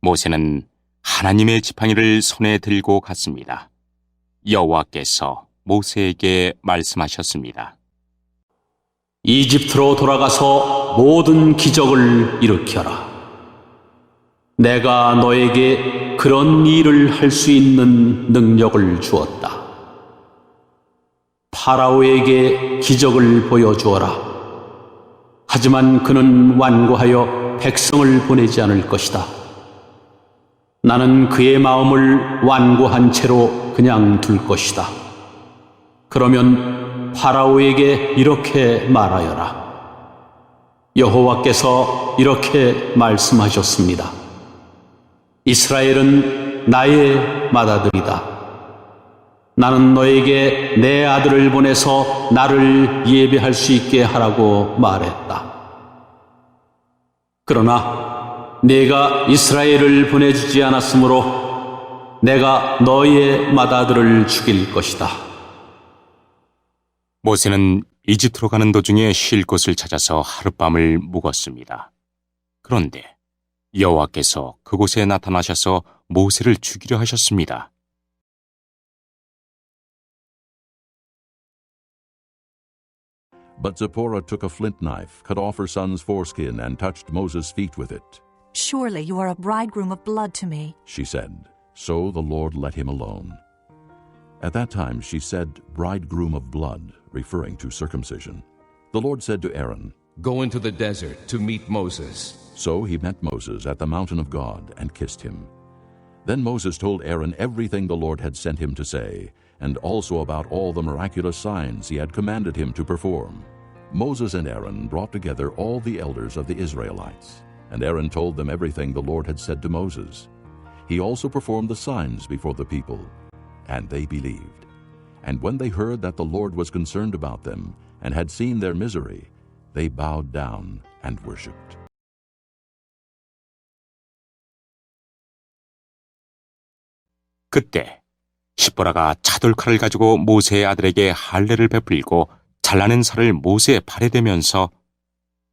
C: 모세는 하나님의 지팡이를 손에 들고 갔습니다. 여호와께서 모세에게 말씀하셨습니다.
M: 이집트로 돌아가서 모든 기적을 일으켜라. 내가 너에게 그런 일을 할 수 있는 능력을 주었다. 파라오에게 기적을 보여주어라. 하지만 그는 완고하여 백성을 보내지 않을 것이다. 나는 그의 마음을 완고한 채로 그냥 둘 것이다. 그러면 파라오에게 이렇게 말하여라. 여호와께서 이렇게 말씀하셨습니다. 이스라엘은 나의 맏아들이다. 나는 너에게 내 아들을 보내서 나를 예배할 수 있게 하라고 말했다. 그러나 네가 이스라엘을 보내주지 않았으므로 내가 너의 맏아들을 죽일 것이다.
C: 모세는 이집트로 가는 도중에 쉴 곳을 찾아서 하룻밤을 묵었습니다. 그런데 여호와께서 그곳에 나타나셔서 모세를 죽이려 하셨습니다.
A: But Zipporah took a flint knife, cut off her son's foreskin, and touched Moses' feet with it.
G: Surely you are a bridegroom of blood to me.
A: She said. So the Lord let him alone. At that time she said, bridegroom of blood, referring to circumcision. The Lord said to Aaron,
J: Go into the desert to meet Moses.
A: So he met Moses at the mountain of God and kissed him. Then Moses told Aaron everything the Lord had sent him to say, and also about all the miraculous signs he had commanded him to perform. Moses and Aaron brought together all the elders of the Israelites, and Aaron told them everything the Lord had said to Moses. He also performed the signs before the people, and they believed. And when they heard that the Lord was concerned about them and had seen their misery, they bowed down and worshipped.
C: 그때 십보라가 차돌칼을 가지고 모세의 아들에게 할례를 베풀고 잘라낸 살을 모세의 발에 대면서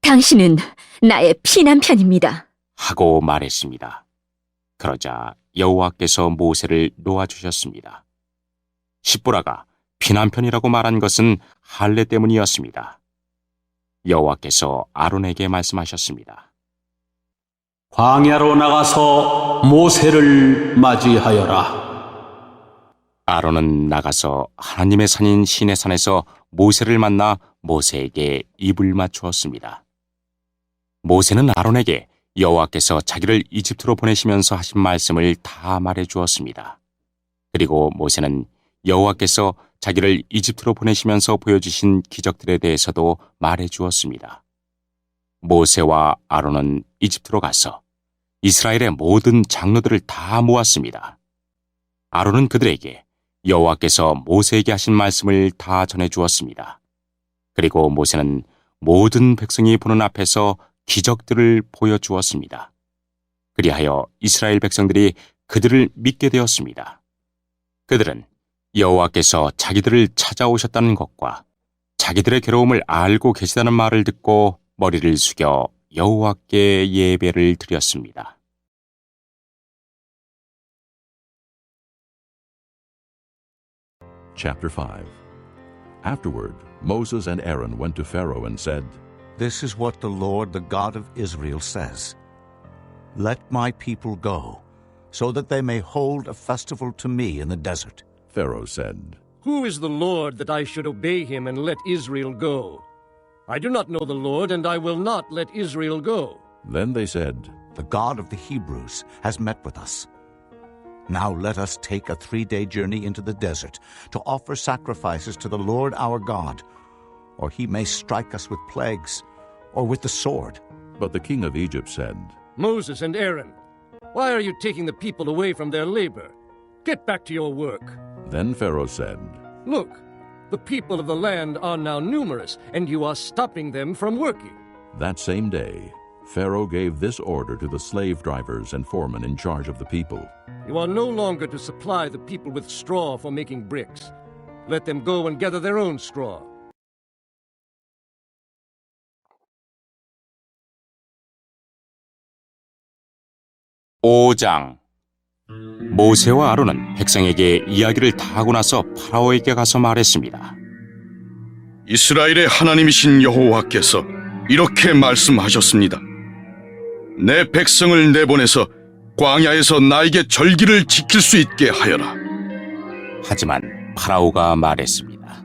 F: 당신은 나의 피난편입니다.
C: 하고 말했습니다. 그러자 여호와께서 모세를 놓아주셨습니다. 십보라가 피난편이라고 말한 것은 할례 때문이었습니다. 여호와께서 아론에게 말씀하셨습니다.
M: 광야로 나가서 모세를 맞이하여라.
C: 아론은 나가서 하나님의 산인 시내산에서 모세를 만나 모세에게 입을 맞추었습니다. 모세는 아론에게 여호와께서 자기를 이집트로 보내시면서 하신 말씀을 다 말해 주었습니다. 그리고 모세는 여호와께서 자기를 이집트로 보내시면서 보여주신 기적들에 대해서도 말해 주었습니다. 모세와 아론은 이집트로 가서 이스라엘의 모든 장로들을 다 모았습니다. 아론은 그들에게 여호와께서 모세에게 하신 말씀을 다 전해주었습니다. 그리고 모세는 모든 백성이 보는 앞에서 기적들을 보여주었습니다. 그리하여 이스라엘 백성들이 그들을 믿게 되었습니다. 그들은 여호와께서 자기들을 찾아오셨다는 것과 자기들의 괴로움을 알고 계시다는 말을 듣고 머리를 숙여 여호와께 예배를 드렸습니다.
A: Chapter 5. Afterward, Moses and Aaron went to Pharaoh and said,
L: This is what the Lord, the God of Israel, says. Let my people go, so that they may hold a festival to me in the desert.
A: Pharaoh said,
N: Who is the Lord that I should obey him and let Israel go? I do not know the Lord, and I will not let Israel go.
A: Then they said,
L: The God of the Hebrews has met with us. Now let us take a 3-day journey into the desert to offer sacrifices to the Lord our God, or he may strike us with plagues, or with the sword.
A: But the king of Egypt said,
N: Moses and Aaron, why are you taking the people away from their labor? Get back to your work.
A: Then Pharaoh said,
N: Look, the people of the land are now numerous, and you are stopping them from working.
A: That same day, Pharaoh gave this order to the slave drivers and foremen in charge of the people.
N: You are no longer to supply the people with straw for making bricks. Let them go and gather their own straw.
C: (5장) 모세와 아론은 백성에게 이야기를 다 하고 나서 파라오에게 가서 말했습니다.
K: 이스라엘의 하나님이신 여호와께서 이렇게 말씀하셨습니다. 내 백성을 내보내서 광야에서 나에게 절기를 지킬 수 있게 하여라.
C: 하지만 파라오가 말했습니다.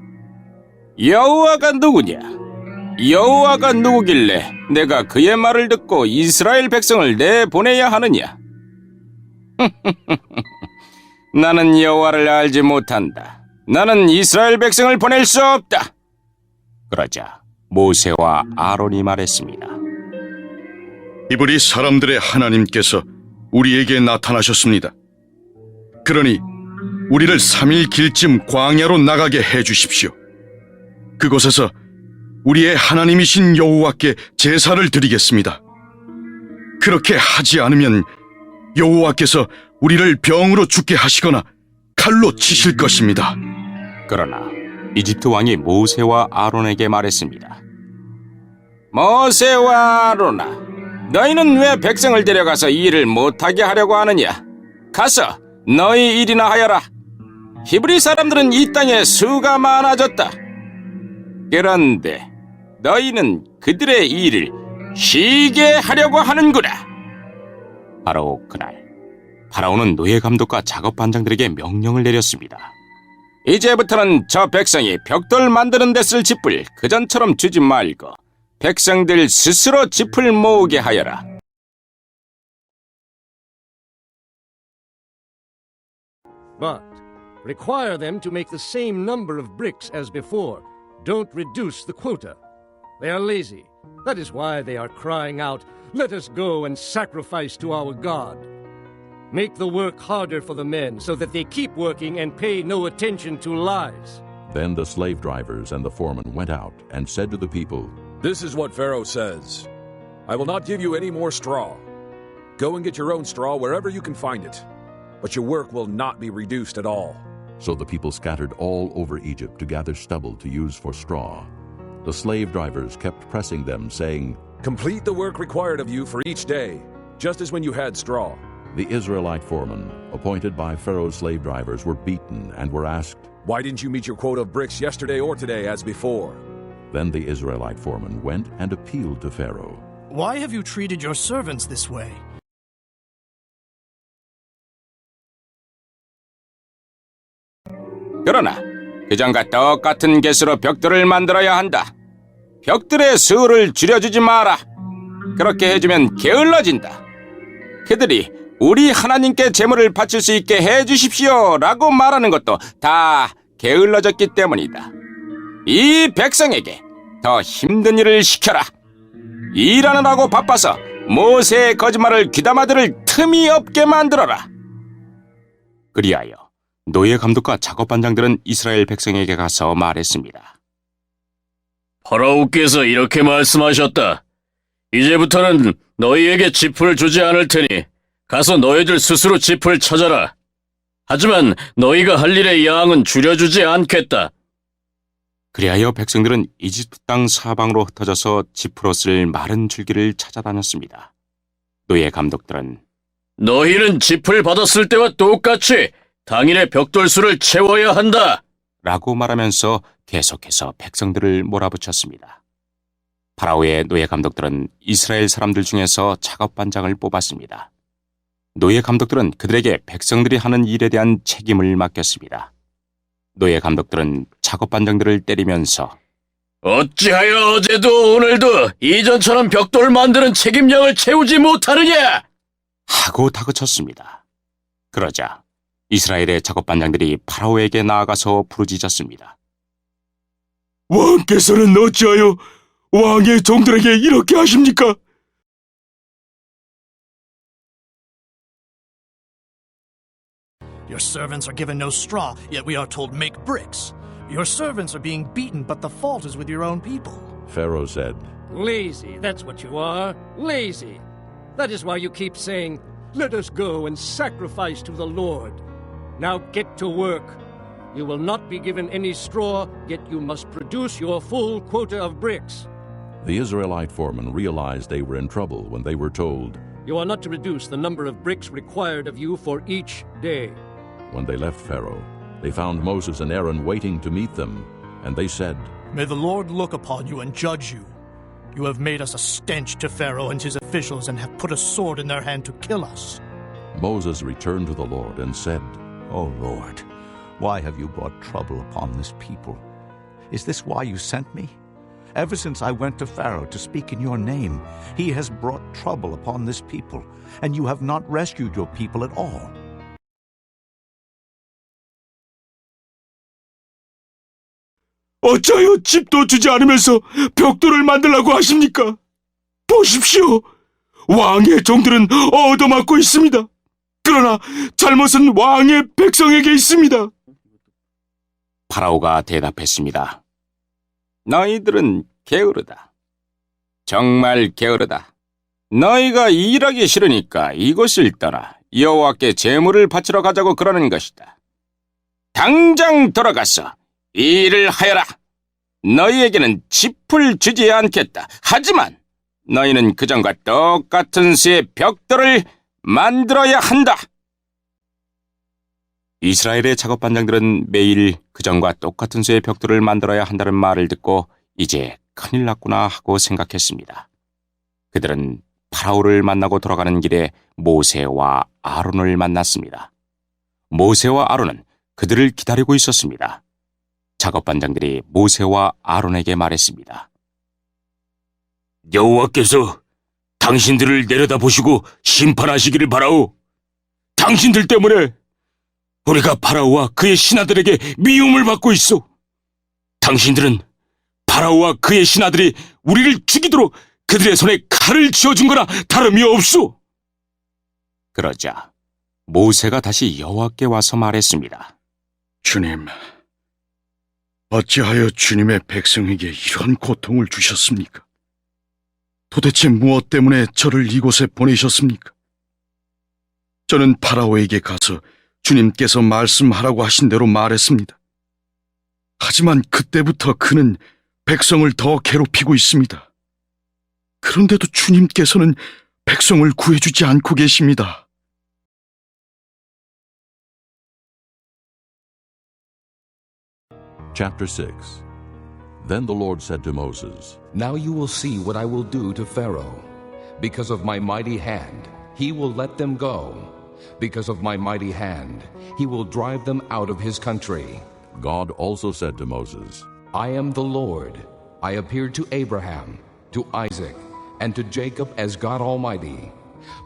C: 여호와가 누구냐? 여호와가 누구길래 내가 그의 말을 듣고 이스라엘 백성을 내보내야 하느냐? 나는 여호와를 알지 못한다. 나는 이스라엘 백성을 보낼 수 없다. 그러자 모세와 아론이 말했습니다.
K: 히브리 사람들의 하나님께서 우리에게 나타나셨습니다. 그러니 우리를 3일 길쯤 광야로 나가게 해주십시오. 그곳에서 우리의 하나님이신 여호와께 제사를 드리겠습니다. 그렇게 하지 않으면 여호와께서 우리를 병으로 죽게 하시거나 칼로 치실 것입니다.
C: 그러나 이집트 왕이 모세와 아론에게 말했습니다. 모세와 아론아, 너희는 왜 백성을 데려가서 일을 못하게 하려고 하느냐? 가서 너희 일이나 하여라. 히브리 사람들은 이 땅에 수가 많아졌다. 그런데 너희는 그들의 일을 쉬게 하려고 하는구나. 바로 그날 파라오는 노예 감독과 작업 반장들에게 명령을 내렸습니다. 이제부터는 저 백성이 벽돌 만드는 데 쓸 짚을 그전처럼 주지 말고 백성들 스스로 짚을 모으게 하여라.
N: But require them to make the same number of bricks as before. Don't reduce the quota. They are lazy. That is why they are crying out, Let us go and sacrifice to our God. Make the work harder for the men so that they keep working and pay no attention to lies.
A: Then the slave drivers and the foremen went out and said to the people,
O: This is what Pharaoh says. I will not give you any more straw. Go and get your own straw wherever you can find it. But your work will not be reduced at all.
A: So the people scattered all over Egypt to gather stubble to use for straw. The slave drivers kept pressing them, saying,
O: Complete the work required of you for each day, just as when you had straw.
A: The Israelite foremen, appointed by Pharaoh's slave drivers, were beaten and were asked,
O: Why didn't you meet your quota of bricks yesterday or today as before?
A: Then the Israelite foreman went and appealed to Pharaoh.
B: Why have you treated your servants this way?
C: 그러나 그전과 똑같은 개수로 벽돌을 만들어야 한다. 벽돌의 수를 줄여주지 마라. 그렇게 해주면 게을러진다. 그들이 우리 하나님께 제물을 바칠 수 있게 해주십시오 라고 말하는 것도 다 게을러졌기 때문이다. 이 백성에게 더 힘든 일을 시켜라. 일하느라고 바빠서 모세의 거짓말을 귀담아들을 틈이 없게 만들어라. 그리하여 노예 감독과 작업반장들은 이스라엘 백성에게 가서 말했습니다.
D: 파라오께서 이렇게 말씀하셨다. 이제부터는 너희에게 짚을 주지 않을 테니 가서 너희들 스스로 짚을 찾아라. 하지만 너희가 할 일의 양은 줄여주지 않겠다.
C: 그리하여 백성들은 이집트 땅 사방으로 흩어져서 짚으로 쓸 마른 줄기를 찾아다녔습니다. 노예 감독들은
D: 너희는 짚을 받았을 때와 똑같이 당일의 벽돌수를 채워야 한다.
C: 라고 말하면서 계속해서 백성들을 몰아붙였습니다. 파라오의 노예 감독들은 이스라엘 사람들 중에서 작업반장을 뽑았습니다. 노예 감독들은 그들에게 백성들이 하는 일에 대한 책임을 맡겼습니다. 노예 감독들은 작업반장들을 때리면서
D: 어찌하여 어제도 오늘도 이전처럼 벽돌 만드는 책임량을 채우지 못하느냐?
C: 하고 다그쳤습니다. 그러자 이스라엘의 작업반장들이 파라오에게 나아가서 부르짖었습니다.
K: 왕께서는 어찌하여 왕의 종들에게 이렇게 하십니까?
B: Your servants are given no straw, yet we are told make bricks. Your servants are being beaten, but the fault is with your own people.
A: Pharaoh said,
N: Lazy, that's what you are. Lazy. That is why you keep saying, let us go and sacrifice to the Lord. Now get to work. You will not be given any straw, yet you must produce your full quota of bricks.
A: The Israelite foremen realized they were in trouble when they were told,
N: You are not to reduce the number of bricks required of you for each day.
A: When they left Pharaoh, they found Moses and Aaron waiting to meet them, and they said,
B: May the Lord look upon you and judge you. You have made us a stench to Pharaoh and his officials and have put a sword in their hand to kill us.
A: Moses returned to the Lord and said,
L: O Lord, why have you brought trouble upon this people? Is this why you sent me? Ever since I went to Pharaoh to speak in your name, he has brought trouble upon this people, and you have not rescued your people at all.
K: 어찌하여 집도 주지 않으면서 벽돌을 만들라고 하십니까? 보십시오. 왕의 종들은 얻어맞고 있습니다. 그러나 잘못은 왕의 백성에게 있습니다.
C: 파라오가 대답했습니다. 너희들은 게으르다. 정말 게으르다. 너희가 일하기 싫으니까 이곳을 떠나 여호와께 제물을 바치러 가자고 그러는 것이다. 당장 돌아가서 일을 하여라. 너희에게는 짚을 주지 않겠다. 하지만 너희는 그전과 똑같은 수의 벽돌을 만들어야 한다. 이스라엘의 작업반장들은 매일 그전과 똑같은 수의 벽돌을 만들어야 한다는 말을 듣고 이제 큰일 났구나 하고 생각했습니다. 그들은 파라오를 만나고 돌아가는 길에 모세와 아론을 만났습니다. 모세와 아론은 그들을 기다리고 있었습니다. 작업반장들이 모세와 아론에게 말했습니다.
P: 여호와께서 당신들을 내려다보시고 심판하시기를 바라오. 당신들 때문에 우리가 파라오와 그의 신하들에게 미움을 받고 있어. 당신들은 파라오와 그의 신하들이 우리를 죽이도록 그들의 손에 칼을 쥐어준 거나 다름이 없소.
C: 그러자 모세가 다시 여호와께 와서 말했습니다.
K: 주님, 어찌하여 주님의 백성에게 이런 고통을 주셨습니까? 도대체 무엇 때문에 저를 이곳에 보내셨습니까? 저는 파라오에게 가서 주님께서 말씀하라고 하신 대로 말했습니다. 하지만 그때부터 그는 백성을 더 괴롭히고 있습니다. 그런데도 주님께서는 백성을 구해주지 않고 계십니다.
A: Chapter 6. Then the Lord said to Moses,
J: Now you will see what I will do to Pharaoh. Because of my mighty hand, he will let them go. Because of my mighty hand, he will drive them out of his country.
A: God also said to Moses,
J: I am the Lord. I appeared to Abraham, to Isaac, and to Jacob as God Almighty.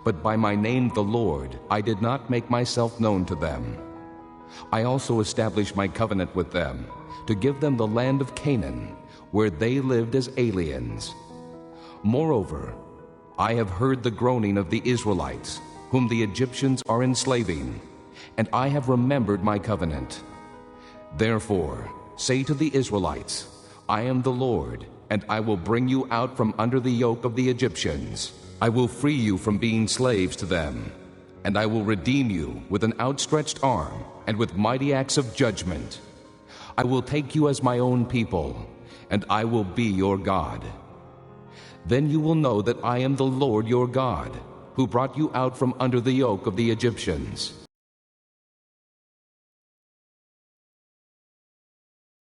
J: But by my name, the Lord, I did not make myself known to them. I also established my covenant with them, to give them the land of Canaan, where they lived as aliens. Moreover, I have heard the groaning of the Israelites, whom the Egyptians are enslaving, and I have remembered my covenant. Therefore, say to the Israelites, I am the Lord, and I will bring you out from under the yoke of the Egyptians. I will free you from being slaves to them, and I will redeem you with an outstretched arm and with mighty acts of judgment. I will take you as my own people, and I will be your God. Then you will know that I am the Lord your God, who brought you out from under the yoke of the Egyptians.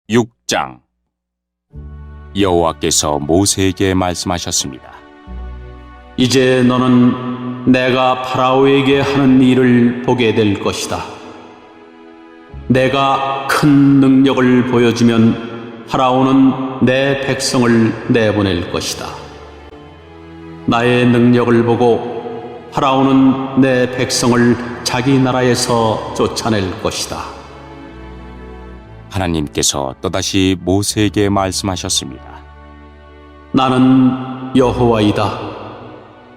C: 6장 여호와께서 모세에게 말씀하셨습니다.
M: 이제 너는 내가 파라오에게 하는 일을 보게 될 것이다. 내가 큰 능력을 보여주면 파라오는 내 백성을 내보낼 것이다. 나의 능력을 보고 파라오는 내 백성을 자기 나라에서 쫓아낼 것이다.
C: 하나님께서 또다시 모세에게 말씀하셨습니다.
M: 나는 여호와이다.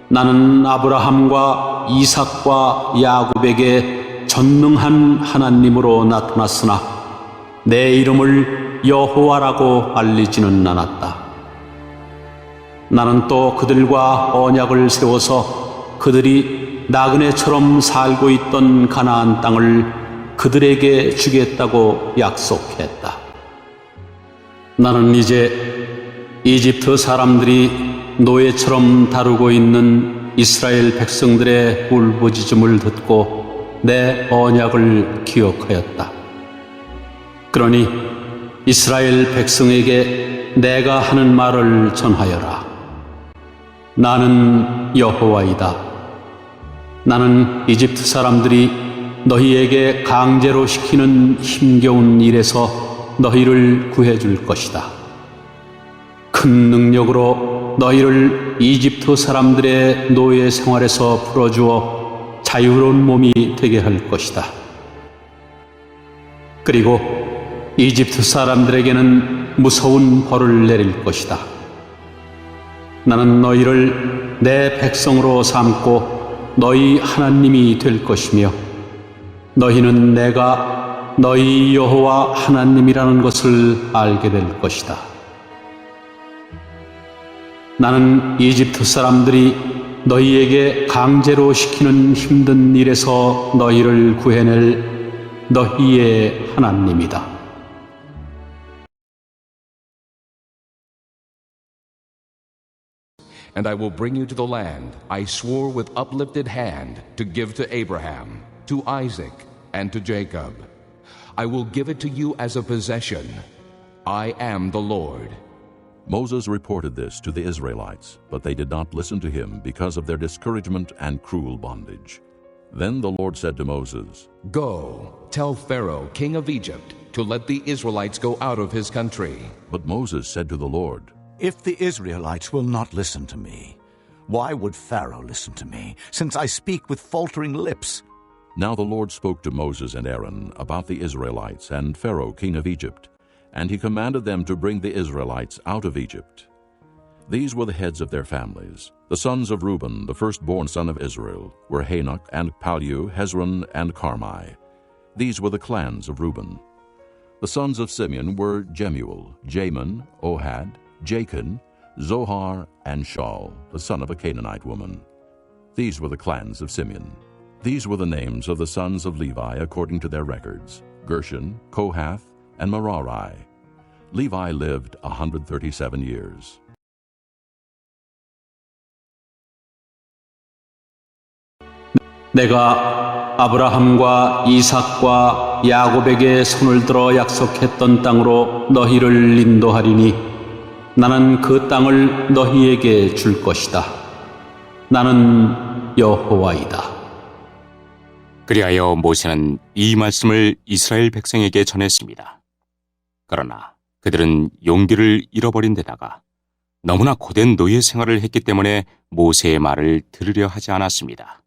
M: 나는 아브라함과 이삭과 야곱에게 전능한 하나님으로 나타났으나 내 이름을 여호와라고 알리지는 않았다. 나는 또 그들과 언약을 세워서 그들이 나그네처럼 살고 있던 가나안 땅을 그들에게 주겠다고 약속했다. 나는 이제 이집트 사람들이 노예처럼 다루고 있는 이스라엘 백성들의 울부짖음을 듣고 내 언약을 기억하였다. 그러니 이스라엘 백성에게 내가 하는 말을 전하여라. 나는 여호와이다. 나는 이집트 사람들이 너희에게 강제로 시키는 힘겨운 일에서 너희를 구해줄 것이다. 큰 능력으로 너희를 이집트 사람들의 노예 생활에서 풀어주어 자유로운 몸이 되게 할 것이다. 그리고 이집트 사람들에게는 무서운 벌을 내릴 것이다. 나는 너희를 내 백성으로 삼고 너희 하나님이 될 것이며 너희는 내가 너희 여호와 하나님이라는 것을 알게 될 것이다. 나는 이집트 사람들이 너희에게 강제로 시키는 힘든 일에서 너희를 구해낼 너희의 하나님이다.
J: And I will bring you to the land I swore with uplifted hand to give to Abraham, to Isaac, and to Jacob. I will give it to you as a possession. I am the Lord.
A: Moses reported this to the Israelites, but they did not listen to him because of their discouragement and cruel bondage. Then the Lord said to Moses,
J: Go, tell Pharaoh, king of Egypt, to let the Israelites go out of his country.
A: But Moses said to the Lord,
L: If the Israelites will not listen to me, why would Pharaoh listen to me, since I speak with faltering lips?
A: Now the Lord spoke to Moses and Aaron about the Israelites and Pharaoh, king of Egypt, and he commanded them to bring the Israelites out of Egypt. These were the heads of their families. The sons of Reuben, the firstborn son of Israel, were Hanok and Pallu, Hezron and Carmi. These were the clans of Reuben. The sons of Simeon were Jemuel, Jamin, Ohad, Jachin, Zohar, and Shaul, the son of a Canaanite woman. These were the clans of Simeon. These were the names of the sons of Levi according to their records: Gershon, Kohath, and Merari. Levi lived 137 years.
M: 내가 아브라함과 이삭과 야곱에게 손을 들어 약속했던 땅으로 너희를 인도하리니 나는 그 땅을 너희에게 줄 것이다. 나는 여호와이다.
C: 그리하여 모세는 이 말씀을 이스라엘 백성에게 전했습니다. 그러나 그들은 용기를 잃어버린 데다가 너무나 고된 노예 생활을 했기 때문에 모세의 말을 들으려 하지 않았습니다.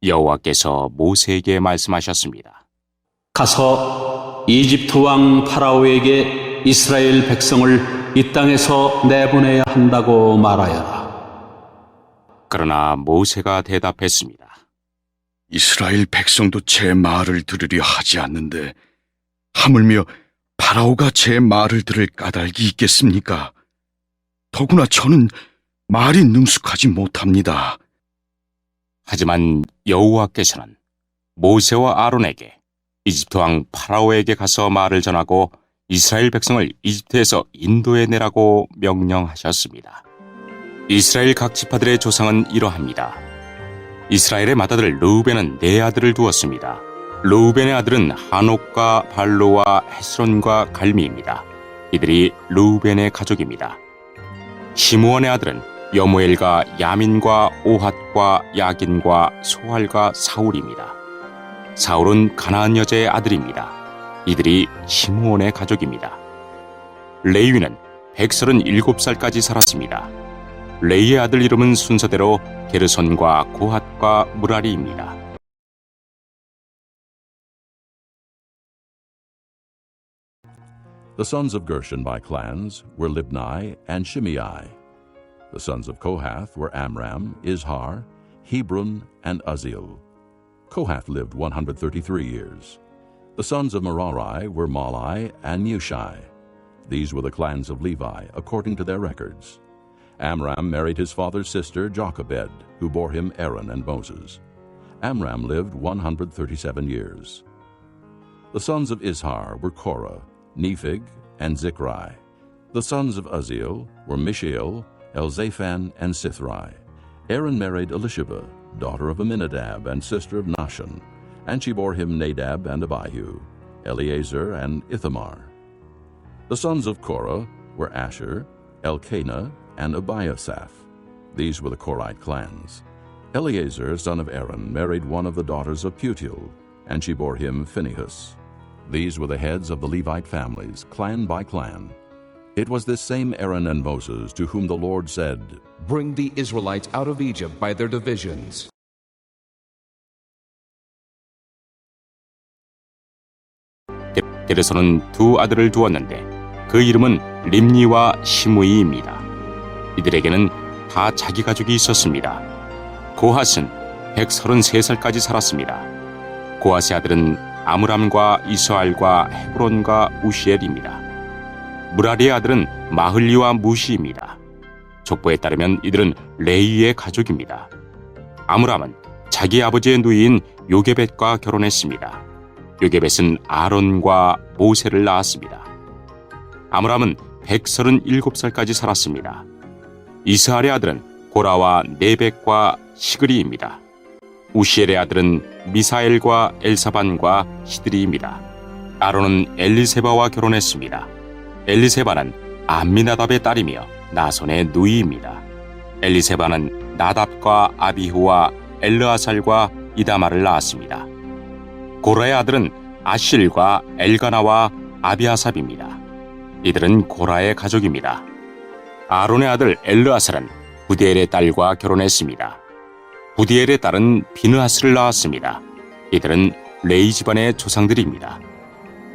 C: 여호와께서 모세에게 말씀하셨습니다.
M: 가서 이집트 왕 파라오에게 이스라엘 백성을 이 땅에서 내보내야 한다고 말하여라.
C: 그러나 모세가 대답했습니다.
K: 이스라엘 백성도 제 말을 들으려 하지 않는데 하물며 파라오가 제 말을 들을 까닭이 있겠습니까? 더구나 저는 말이 능숙하지 못합니다.
C: 하지만 여호와께서는 모세와 아론에게 이집트 왕 파라오에게 가서 말을 전하고 이스라엘 백성을 이집트에서 인도해내라고 명령하셨습니다. 이스라엘 각 지파들의 조상은 이러합니다. 이스라엘의 맏아들 르우벤은 4아들을 두었습니다. 르우벤의 아들은 하녹과 발로와 헤스론과 갈미입니다. 이들이 르우벤의 가족입니다. 시므온의 아들은 여무엘과 야민과 오핫과 야긴과 소할과 사울입니다. 사울은 가나안 여자의 아들입니다. 이들이 시므온의 가족입니다. 레위는 137살까지 살았습니다. 레이의 아들 이름은 순서대로 게르손과 고핫과 무라리입니다.
A: The sons of Gershon by clans were Libni and Shimei. The sons of Kohath were Amram, Izhar, Hebron, and Uzziel. Kohath lived 133 years. The sons of Merari were Malai and Mushai. These were the clans of Levi, according to their records. Amram married his father's sister Jochebed, who bore him Aaron and Moses. Amram lived 137 years. The sons of Izhar were Korah, Nephig, and Zikri. The sons of Uzziel were Mishael, Elzaphan, and Sithri. Aaron married Elisheba, daughter of Aminadab and sister of Nahshon, and she bore him Nadab and Abihu, Eleazar and Ithamar. The sons of Korah were Asher, Elkanah, and Abiasaph. These were the Korite clans. Eleazar, son of Aaron, married one of the daughters of Putiel, and she bore him Phinehas. These were the heads of the Levite families, clan by clan. It was this same Aaron and Moses to whom the Lord said,
J: Bring the Israelites out of Egypt by their divisions.
C: 게르손은 2 아들을 두었는데 그 이름은 림니와 시므이입니다. 이들에게는 다 자기 가족이 있었습니다. 고핫은 133살까지 살았습니다. 고핫의 아들은 아므람과 이스알과 헤브론과 우시엘입니다. 무라리의 아들은 마흘리와 무시입니다. 족보에 따르면 이들은 레이의 가족입니다. 아므람은 자기 아버지의 누이인 요게벳과 결혼했습니다. 요게벳은 아론과 모세를 낳았습니다. 아므람은 137살까지 살았습니다. 이스할의 아들은 고라와 네벡과 시그리입니다. 우시엘의 아들은 미사엘과 엘사반과 시드리입니다. 아론은 엘리세바와 결혼했습니다. 엘리세바는 암미나답의 딸이며 나손의 누이입니다. 엘리세바는 나답과 아비후와 엘르아살과 이다마를 낳았습니다. 고라의 아들은 아실과 엘가나와 아비아삽입니다. 이들은 고라의 가족입니다. 아론의 아들 엘르아살은 부디엘의 딸과 결혼했습니다. 부디엘의 딸은 비느하스를 낳았습니다. 이들은 레이 집안의 조상들입니다.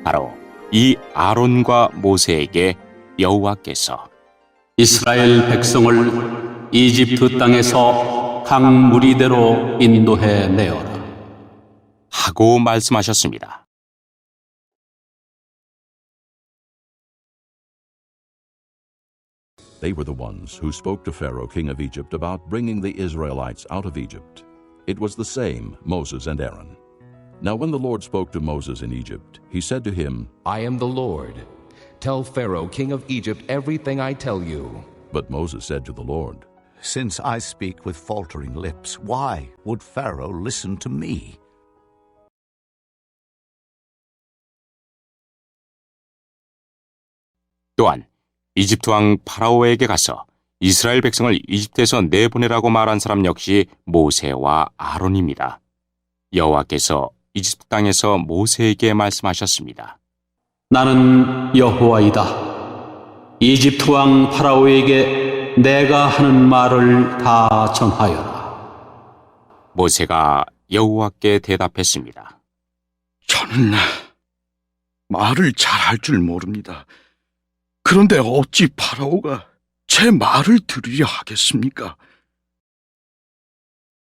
C: 바로 이 아론과 모세에게 여호와께서
M: 이스라엘 백성을 이집트 땅에서 각 무리대로 인도해 내어라
C: 하고 말씀하셨습니다.
A: They were the ones who spoke to Pharaoh, king of Egypt, about bringing the Israelites out of Egypt. It was the same Moses and Aaron. Now when the Lord spoke to Moses in Egypt, he said to him,
J: I am the Lord. Tell Pharaoh, king of Egypt, everything I tell you.
A: But Moses said to the Lord,
L: Since I speak with faltering lips, why would Pharaoh listen to me?
C: 또한 이집트 왕 파라오에게 가서 이스라엘 백성을 이집트에서 내보내라고 말한 사람 역시 모세와 아론입니다. 여호와께서 이집트 땅에서 모세에게 말씀하셨습니다.
M: 나는 여호와이다. 이집트 왕 파라오에게 내가 하는 말을 다 전하여라.
C: 모세가 여호와께 대답했습니다.
K: 저는 말을 잘할 줄 모릅니다. 그런데 어찌 파라오가 제 말을 들으려 하겠습니까?